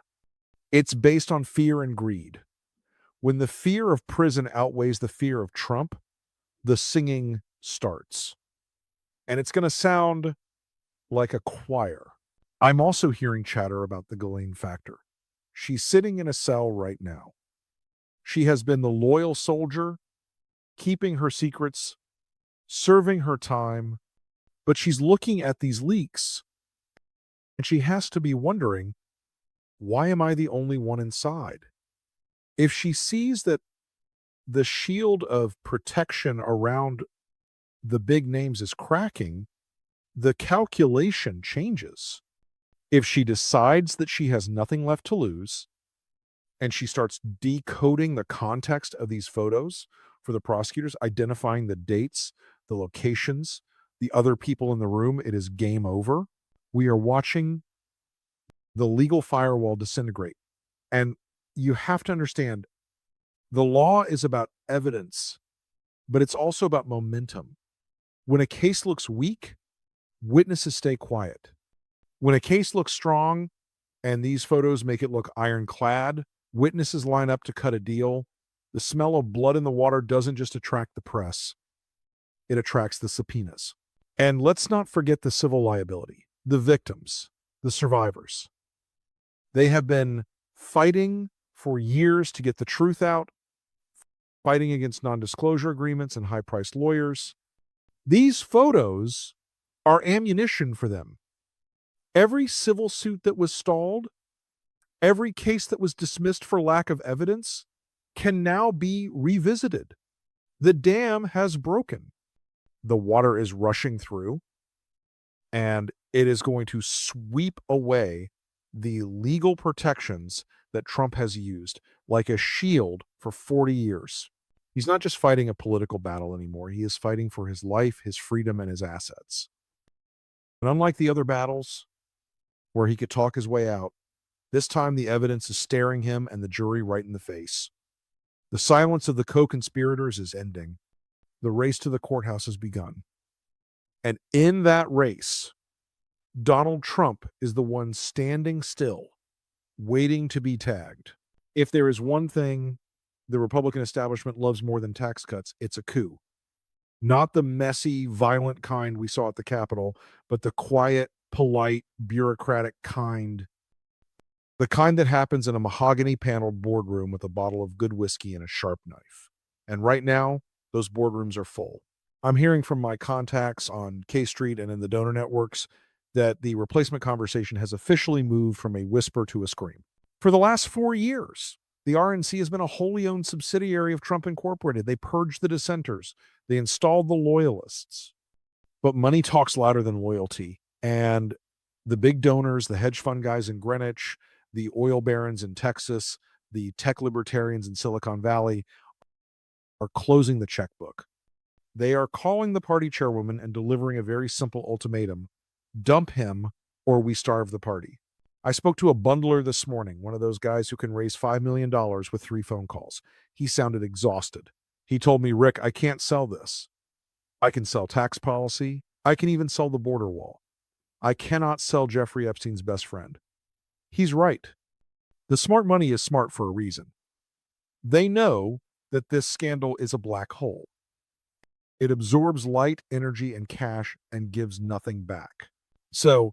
It's based on fear and greed. When the fear of prison outweighs the fear of Trump, the singing starts. And it's going to sound like a choir. I'm also hearing chatter about the Ghislaine factor. She's sitting in a cell right now. She has been the loyal soldier, keeping her secrets, serving her time, but she's looking at these leaks, and she has to be wondering, why am I the only one inside? If she sees that the shield of protection around the big names is cracking, the calculation changes. If she decides that she has nothing left to lose, and she starts decoding the context of these photos for the prosecutors, identifying the dates, the locations, the other people in the room, it is game over. We are watching the legal firewall disintegrate. And you have to understand, the law is about evidence, but it's also about momentum. When a case looks weak, witnesses stay quiet. When a case looks strong and these photos make it look ironclad, witnesses line up to cut a deal. The smell of blood in the water doesn't just attract the press, it attracts the subpoenas. And let's not forget the civil liability, the victims, the survivors. They have been fighting for years to get the truth out, fighting against non-disclosure agreements and high-priced lawyers. These photos are ammunition for them. Every civil suit that was stalled, every case that was dismissed for lack of evidence can now be revisited. The dam has broken. The water is rushing through, and it is going to sweep away the legal protections that Trump has used like a shield for 40 years. He's not just fighting a political battle anymore. He is fighting for his life, his freedom, and his assets. And unlike the other battles where he could talk his way out, this time the evidence is staring him and the jury right in the face. The silence of the co-conspirators is ending. The race to the courthouse has begun. And in that race, Donald Trump is the one standing still, waiting to be tagged. If there is one thing the Republican establishment loves more than tax cuts, it's a coup. Not the messy, violent kind we saw at the Capitol, but the quiet, polite, bureaucratic kind. The kind that happens in a mahogany-paneled boardroom with a bottle of good whiskey and a sharp knife. And right now, those boardrooms are full. I'm hearing from my contacts on K Street and in the donor networks that the replacement conversation has officially moved from a whisper to a scream. For the last 4 years, the RNC has been a wholly owned subsidiary of Trump Incorporated. They purged the dissenters. They installed the loyalists. But money talks louder than loyalty. And the big donors, the hedge fund guys in Greenwich, the oil barons in Texas, the tech libertarians in Silicon Valley are closing the checkbook. They are calling the party chairwoman and delivering a very simple ultimatum: dump him or we starve the party. I spoke to a bundler this morning, one of those guys who can raise $5 million with 3 phone calls. He sounded exhausted. He told me, Rick, I can't sell this. I can sell tax policy. I can even sell the border wall. I cannot sell Jeffrey Epstein's best friend. He's right. The smart money is smart for a reason. They know that this scandal is a black hole. It absorbs light, energy, and cash and gives nothing back. So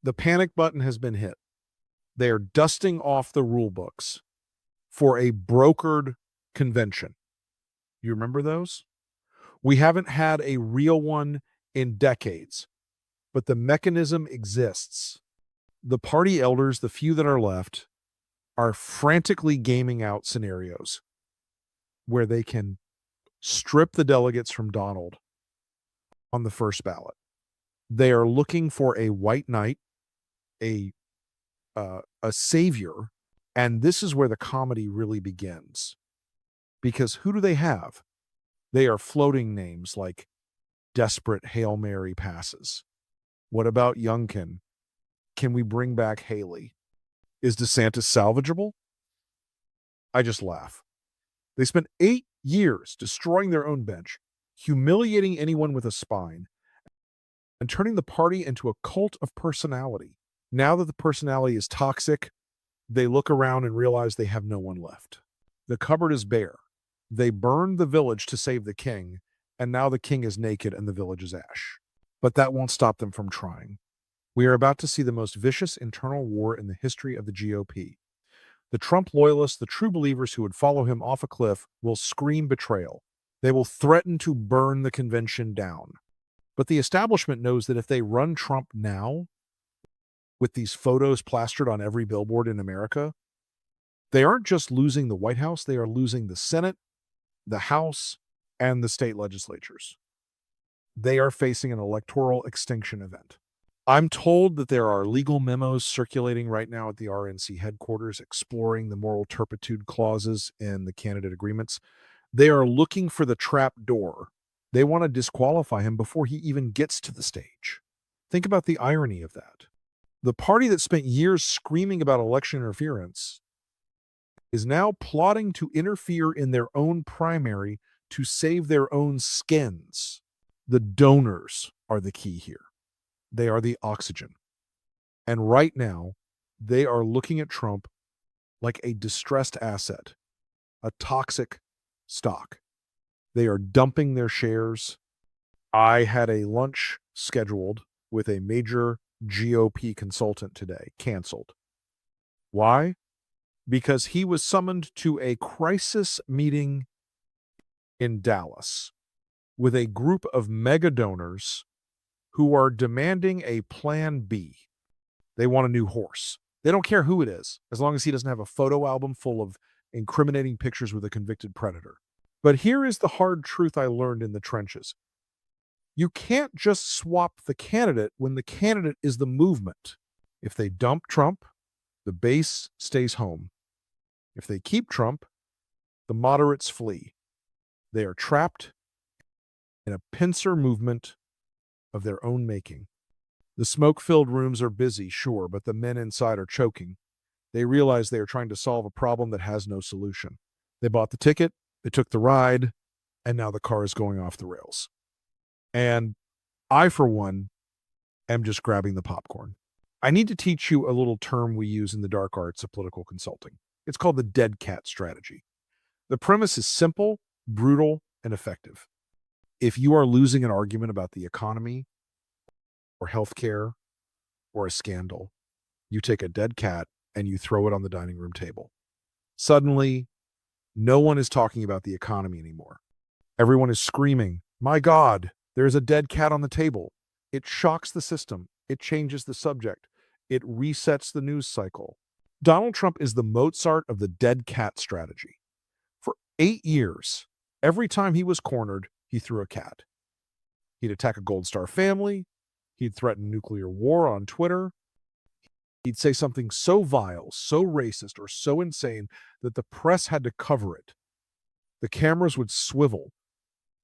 the panic button has been hit. They are dusting off the rule books for a brokered convention. You remember those? We haven't had a real one in decades, but the mechanism exists. The party elders, the few that are left, are frantically gaming out scenarios where they can strip the delegates from Donald on the first ballot. They are looking for a white knight, a savior, and this is where the comedy really begins. Because who do they have? They are floating names like desperate Hail Mary passes. What about Youngkin? Can we bring back Haley? Is DeSantis salvageable? I just laugh. They spent 8 years destroying their own bench, humiliating anyone with a spine, and turning the party into a cult of personality. Now that the personality is toxic, they look around and realize they have no one left. The cupboard is bare. They burned the village to save the king, and now the king is naked and the village is ash. But that won't stop them from trying. We are about to see the most vicious internal war in the history of the GOP. The Trump loyalists, the true believers who would follow him off a cliff, will scream betrayal. They will threaten to burn the convention down. But the establishment knows that if they run Trump now, with these photos plastered on every billboard in America, they aren't just losing the White House, they are losing the Senate, the House, and the state legislatures. They are facing an electoral extinction event. I'm told that there are legal memos circulating right now at the RNC headquarters exploring the moral turpitude clauses in the candidate agreements. They are looking for the trap door. They want to disqualify him before he even gets to the stage. Think about the irony of that. The party that spent years screaming about election interference is now plotting to interfere in their own primary to save their own skins. The donors are the key here. They are the oxygen. And right now, they are looking at Trump like a distressed asset, a toxic stock. They are dumping their shares. I had a lunch scheduled with a major GOP consultant today, canceled. Why? Because he was summoned to a crisis meeting in Dallas with a group of mega donors who are demanding a plan B. They want a new horse. They don't care who it is, as long as he doesn't have a photo album full of incriminating pictures with a convicted predator. But here is the hard truth I learned in the trenches. You can't just swap the candidate when the candidate is the movement. If they dump Trump, the base stays home. If they keep Trump, the moderates flee. They are trapped in a pincer movement of their own making. The smoke-filled rooms are busy, sure, but the men inside are choking. They realize they are trying to solve a problem that has no solution. They bought the ticket, they took the ride, and now the car is going off the rails. And I, for one, am just grabbing the popcorn. I need to teach you a little term we use in the dark arts of political consulting. It's called the dead cat strategy. The premise is simple, brutal, and effective. If you are losing an argument about the economy or healthcare or a scandal, you take a dead cat and you throw it on the dining room table. Suddenly, no one is talking about the economy anymore. Everyone is screaming, "My God, there's a dead cat on the table." It shocks the system. It changes the subject. It resets the news cycle. Donald Trump is the Mozart of the dead cat strategy. For 8 years, every time he was cornered, he threw a cat. He'd attack a Gold Star family. He'd threaten nuclear war on Twitter. He'd say something so vile, so racist, or so insane that the press had to cover it. The cameras would swivel.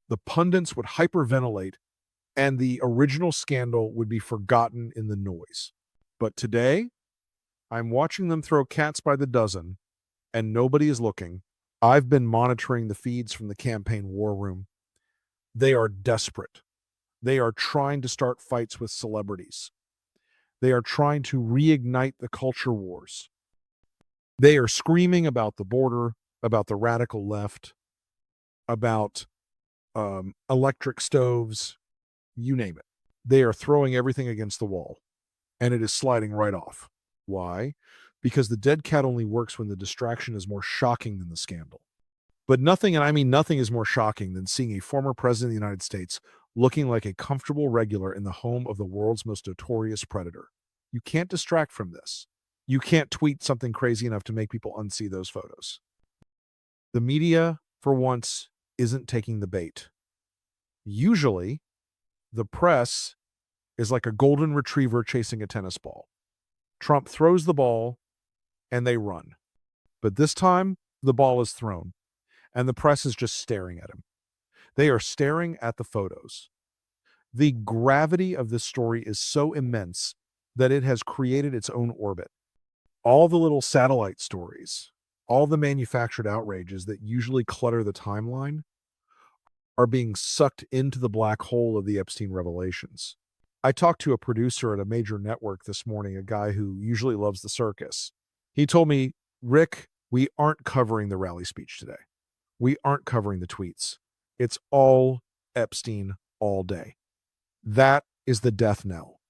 The pundits would hyperventilate, and the original scandal would be forgotten in the noise. But today, I'm watching them throw cats by the dozen, and nobody is looking. I've been monitoring the feeds from the campaign war room. They are desperate. They are trying to start fights with celebrities. They are trying to reignite the culture wars. They are screaming about the border, about the radical left, about electric stoves, you name it. They are throwing everything against the wall, and it is sliding right off. Why? Because the dead cat only works when the distraction is more shocking than the scandal. But nothing, and I mean nothing, is more shocking than seeing a former president of the United States looking like a comfortable regular in the home of the world's most notorious predator. You can't distract from this. You can't tweet something crazy enough to make people unsee those photos. The media, for once, isn't taking the bait. Usually, the press is like a golden retriever chasing a tennis ball. Trump throws the ball, and they run. But this time, the ball is thrown, and the press is just staring at him. They are staring at the photos. The gravity of this story is so immense that it has created its own orbit. All the little satellite stories, all the manufactured outrages that usually clutter the timeline are being sucked into the black hole of the Epstein revelations. I talked to a producer at a major network this morning, a guy who usually loves the circus. He told me, "Rick, we aren't covering the rally speech today. We aren't covering the tweets. It's all Epstein all day." That is the death knell.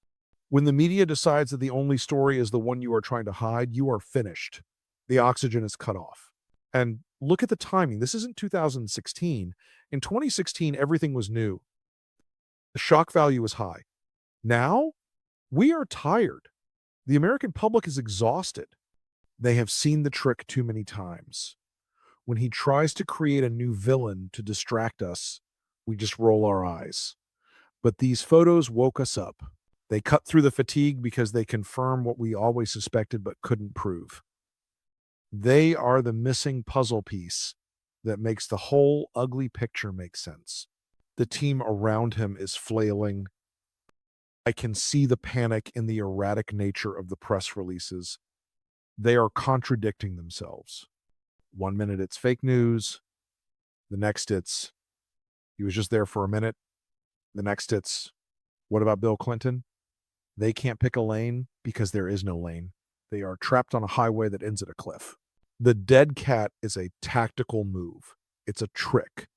When the media decides that the only story is the one you are trying to hide, you are finished. The oxygen is cut off. And look at the timing. This isn't 2016. In 2016, everything was new. The shock value was high. Now, we are tired. The American public is exhausted. They have seen the trick too many times. When he tries to create a new villain to distract us, we just roll our eyes. But these photos woke us up. They cut through the fatigue because they confirm what we always suspected but couldn't prove. They are the missing puzzle piece that makes the whole ugly picture make sense. The team around him is flailing. I can see the panic in the erratic nature of the press releases. They are contradicting themselves. One minute it's fake news. The next it's, he was just there for a minute. The next it's, what about Bill Clinton? They can't pick a lane because there is no lane. They are trapped on a highway that ends at a cliff. The dead cat is a tactical move. It's a trick.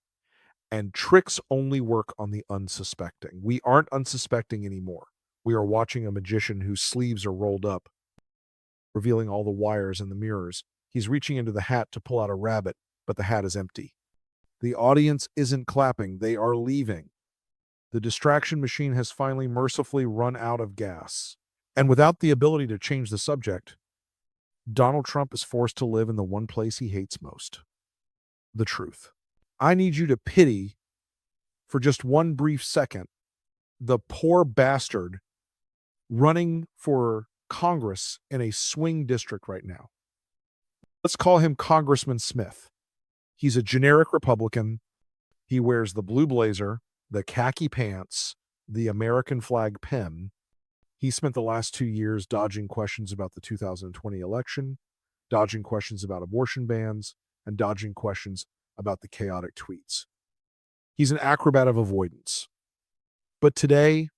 And tricks only work on the unsuspecting. We aren't unsuspecting anymore. We are watching a magician whose sleeves are rolled up, revealing all the wires and the mirrors. He's reaching into the hat to pull out a rabbit, but the hat is empty. The audience isn't clapping. They are leaving. The distraction machine has finally mercifully run out of gas. And without the ability to change the subject, Donald Trump is forced to live in the one place he hates most, the truth. I need you to pity, for just one brief second, the poor bastard running for Congress in a swing district right now. Let's call him Congressman Smith. He's a generic Republican. He wears the blue blazer, the khaki pants, the American flag pen. He spent the last 2 years dodging questions about the 2020 election, dodging questions about abortion bans, and dodging questions about the chaotic tweets. He's an acrobat of avoidance. But today,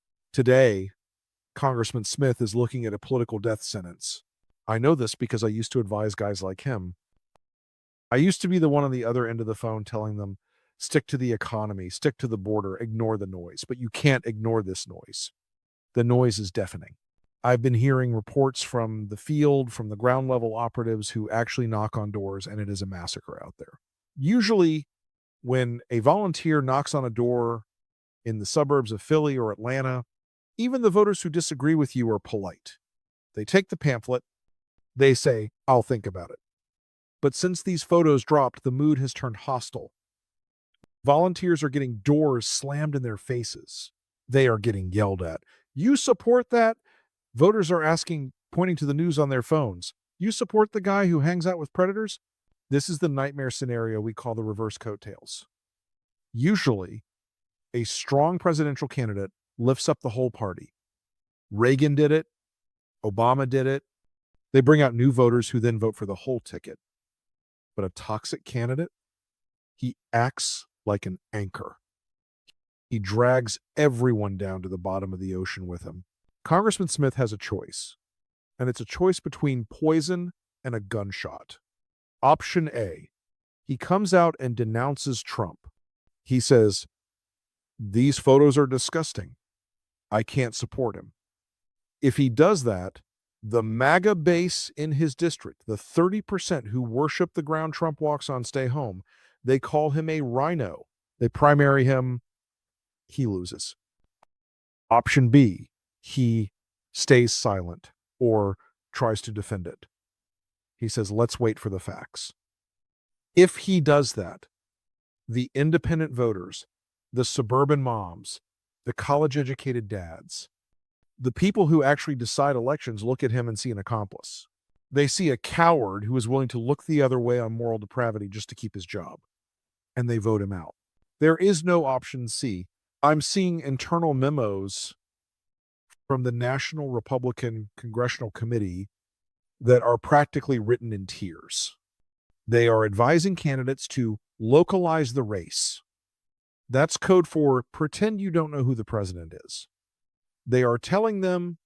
Congressman Smith is looking at a political death sentence. I know this because I used to advise guys like him. I used to be the one on the other end of the phone telling them, stick to the economy, stick to the border, ignore the noise. But you can't ignore this noise. The noise is deafening. I've been hearing reports from the field, from the ground level operatives who actually knock on doors, and it is a massacre out there. Usually, when a volunteer knocks on a door in the suburbs of Philly or Atlanta, even the voters who disagree with you are polite. They take the pamphlet, they say, I'll think about it. But since these photos dropped, the mood has turned hostile. Volunteers are getting doors slammed in their faces. They are getting yelled at. You support that? Voters are asking, pointing to the news on their phones. You support the guy who hangs out with predators? This is the nightmare scenario we call the reverse coattails. Usually, a strong presidential candidate lifts up the whole party. Reagan did it. Obama did it. They bring out new voters who then vote for the whole ticket. But a toxic candidate, he acts like an anchor. He drags everyone down to the bottom of the ocean with him. Congressman Smith has a choice, and it's a choice between poison and a gunshot. Option A, he comes out and denounces Trump. He says, these photos are disgusting. I can't support him. If he does that, the MAGA base in his district, the 30% who worship the ground Trump walks on, stay home. They call him a rhino. They primary him. He loses. Option B, he stays silent or tries to defend it. He says, let's wait for the facts. If he does that, the independent voters, the suburban moms, the college-educated dads, the people who actually decide elections look at him and see an accomplice. They see a coward who is willing to look the other way on moral depravity just to keep his job, and they vote him out. There is no option C. I'm seeing internal memos from the National Republican Congressional Committee that are practically written in tears. They are advising candidates to localize the race. That's code for pretend you don't know who the president is. They are telling them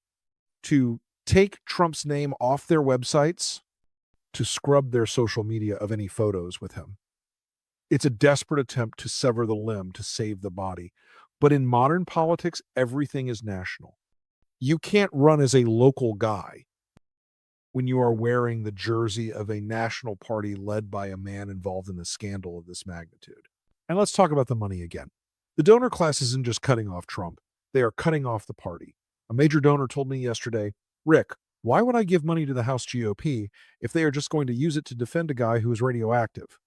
to take Trump's name off their websites, to scrub their social media of any photos with him. It's a desperate attempt to sever the limb to save the body. But in modern politics, everything is national. You can't run as a local guy when you are wearing the jersey of a national party led by a man involved in a scandal of this magnitude. And let's talk about the money again. The donor class isn't just cutting off Trump. They are cutting off the party. A major donor told me yesterday, Rick, why would I give money to the House GOP if they are just going to use it to defend a guy who is radioactive?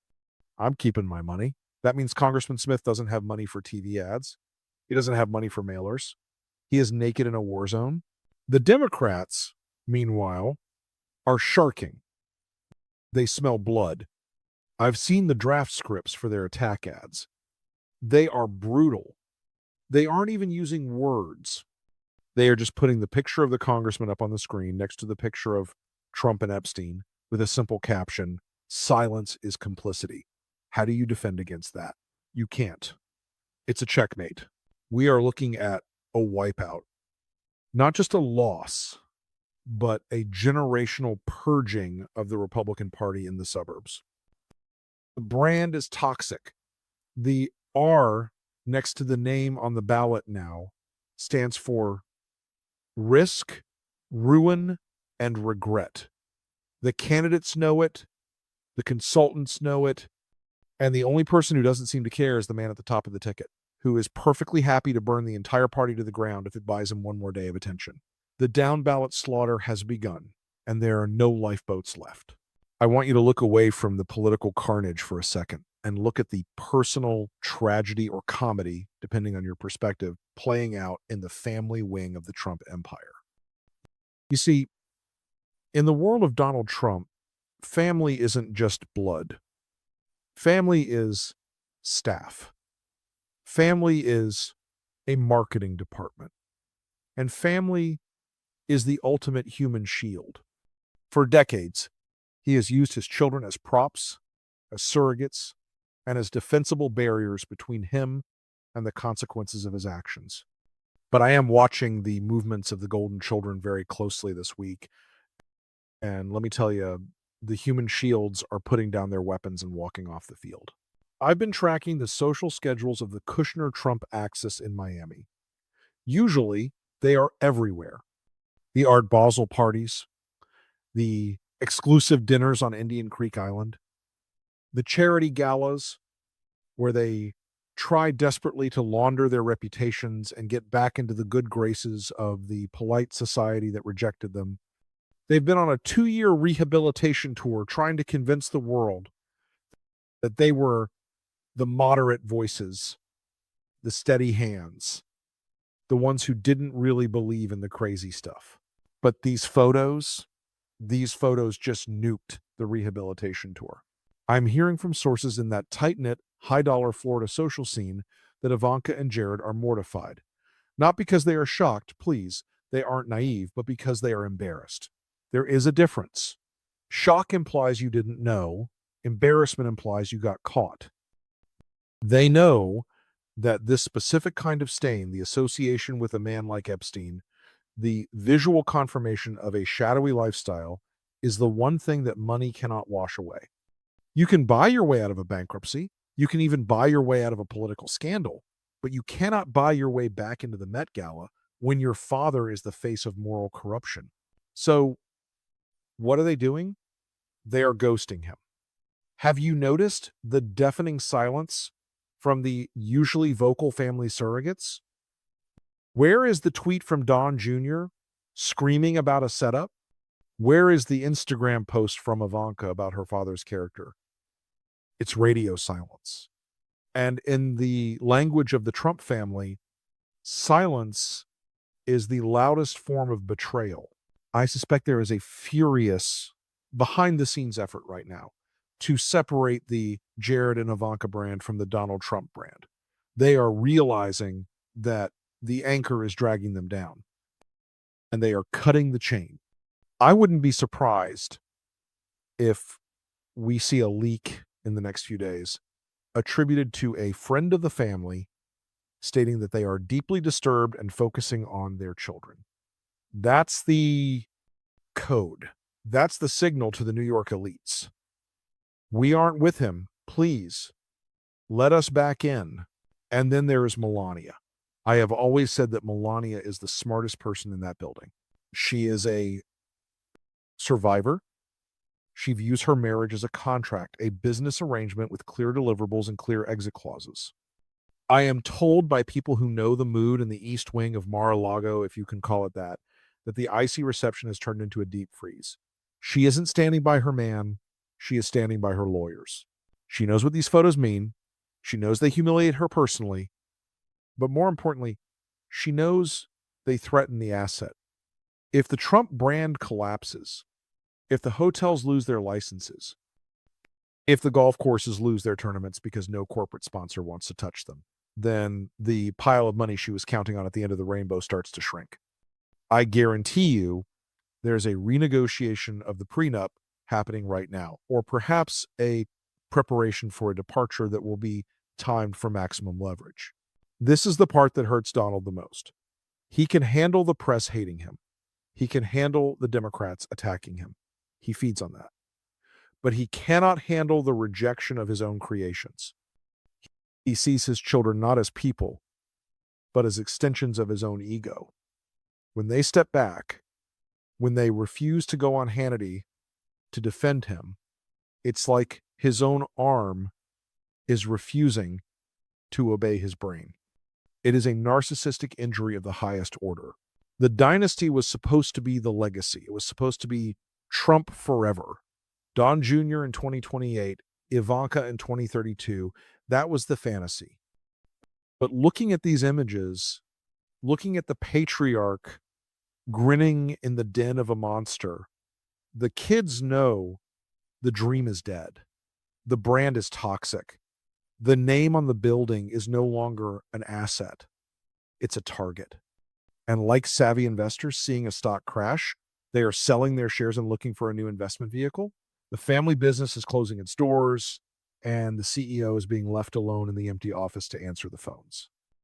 I'm keeping my money. That means Congressman Smith doesn't have money for TV ads. He doesn't have money for mailers. He is naked in a war zone. The Democrats, meanwhile, are sharking. They smell blood. I've seen the draft scripts for their attack ads. They are brutal. They aren't even using words. They are just putting the picture of the congressman up on the screen next to the picture of Trump and Epstein with a simple caption, silence is complicity. How do you defend against that? You can't. It's a checkmate. We are looking at a wipeout, not just a loss, but a generational purging of the Republican Party in the suburbs. The brand is toxic. The R next to the name on the ballot now stands for risk, ruin, and regret. The candidates know it, the consultants know it, and the only person who doesn't seem to care is the man at the top of the ticket, who is perfectly happy to burn the entire party to the ground if it buys him one more day of attention. The down ballot slaughter has begun, and there are no lifeboats left. I want you to look away from the political carnage for a second and look at the personal tragedy or comedy, depending on your perspective, playing out in the family wing of the Trump empire. You see, in the world of Donald Trump, family isn't just blood. Family is staff. Family is a marketing department. And family is the ultimate human shield. For decades, he has used his children as props, as surrogates, and as defensible barriers between him and the consequences of his actions. But I am watching the movements of the Golden Children very closely this week. And let me tell you, the human shields are putting down their weapons and walking off the field. I've been tracking the social schedules of the Kushner-Trump axis in Miami. Usually, they are everywhere. The Art Basel parties, the exclusive dinners on Indian Creek Island, the charity galas where they try desperately to launder their reputations and get back into the good graces of the polite society that rejected them. They've been on a 2-year rehabilitation tour trying to convince the world that they were the moderate voices, the steady hands, the ones who didn't really believe in the crazy stuff. But these photos just nuked the rehabilitation tour. I'm hearing from sources in that tight-knit, high-dollar Florida social scene that Ivanka and Jared are mortified. Not because they are shocked, please, they aren't naive, but because they are embarrassed. There is a difference. Shock implies you didn't know. Embarrassment implies you got caught. They know that this specific kind of stain, the association with a man like Epstein, the visual confirmation of a shadowy lifestyle, is the one thing that money cannot wash away. You can buy your way out of a bankruptcy. You can even buy your way out of a political scandal, but you cannot buy your way back into the Met Gala when your father is the face of moral corruption. So, what are they doing? They are ghosting him. Have you noticed the deafening silence from the usually vocal family surrogates? Where is the tweet from Don Jr. screaming about a setup? Where is the Instagram post from Ivanka about her father's character? It's radio silence. And in the language of the Trump family, silence is the loudest form of betrayal. I suspect there is a furious behind-the-scenes effort right now to separate the Jared and Ivanka brand from the Donald Trump brand. They are realizing that the anchor is dragging them down, and they are cutting the chain. I wouldn't be surprised if we see a leak in the next few days attributed to a friend of the family stating that they are deeply disturbed and focusing on their children. That's the code. That's the signal to the New York elites. We aren't with him. Please let us back in. And then there is Melania. I have always said that Melania is the smartest person in that building. She is a survivor. She views her marriage as a contract, a business arrangement with clear deliverables and clear exit clauses. I am told by people who know the mood in the East Wing of Mar-a-Lago, if you can call it that the icy reception has turned into a deep freeze. She isn't standing by her man. She is standing by her lawyers. She knows what these photos mean. She knows they humiliate her personally. But more importantly, she knows they threaten the asset. If the Trump brand collapses, if the hotels lose their licenses, if the golf courses lose their tournaments because no corporate sponsor wants to touch them, then the pile of money she was counting on at the end of the rainbow starts to shrink. I guarantee you there's a renegotiation of the prenup happening right now, or perhaps a preparation for a departure that will be timed for maximum leverage. This is the part that hurts Donald the most. He can handle the press hating him. He can handle the Democrats attacking him. He feeds on that. But he cannot handle the rejection of his own creations. He sees his children not as people, but as extensions of his own ego. When they step back, when they refuse to go on Hannity to defend him, it's like his own arm is refusing to obey his brain. It is a narcissistic injury of the highest order. The dynasty was supposed to be the legacy. It was supposed to be Trump forever. Don Jr. in 2028, Ivanka in 2032. That was the fantasy. But looking at these images, looking at the patriarch grinning in the den of a monster, the kids know the dream is dead. The brand is toxic. The name on the building is no longer an asset. It's a target. And like savvy investors seeing a stock crash, they are selling their shares and looking for a new investment vehicle. The family business is closing its doors, and the CEO is being left alone in the empty office to answer the phones.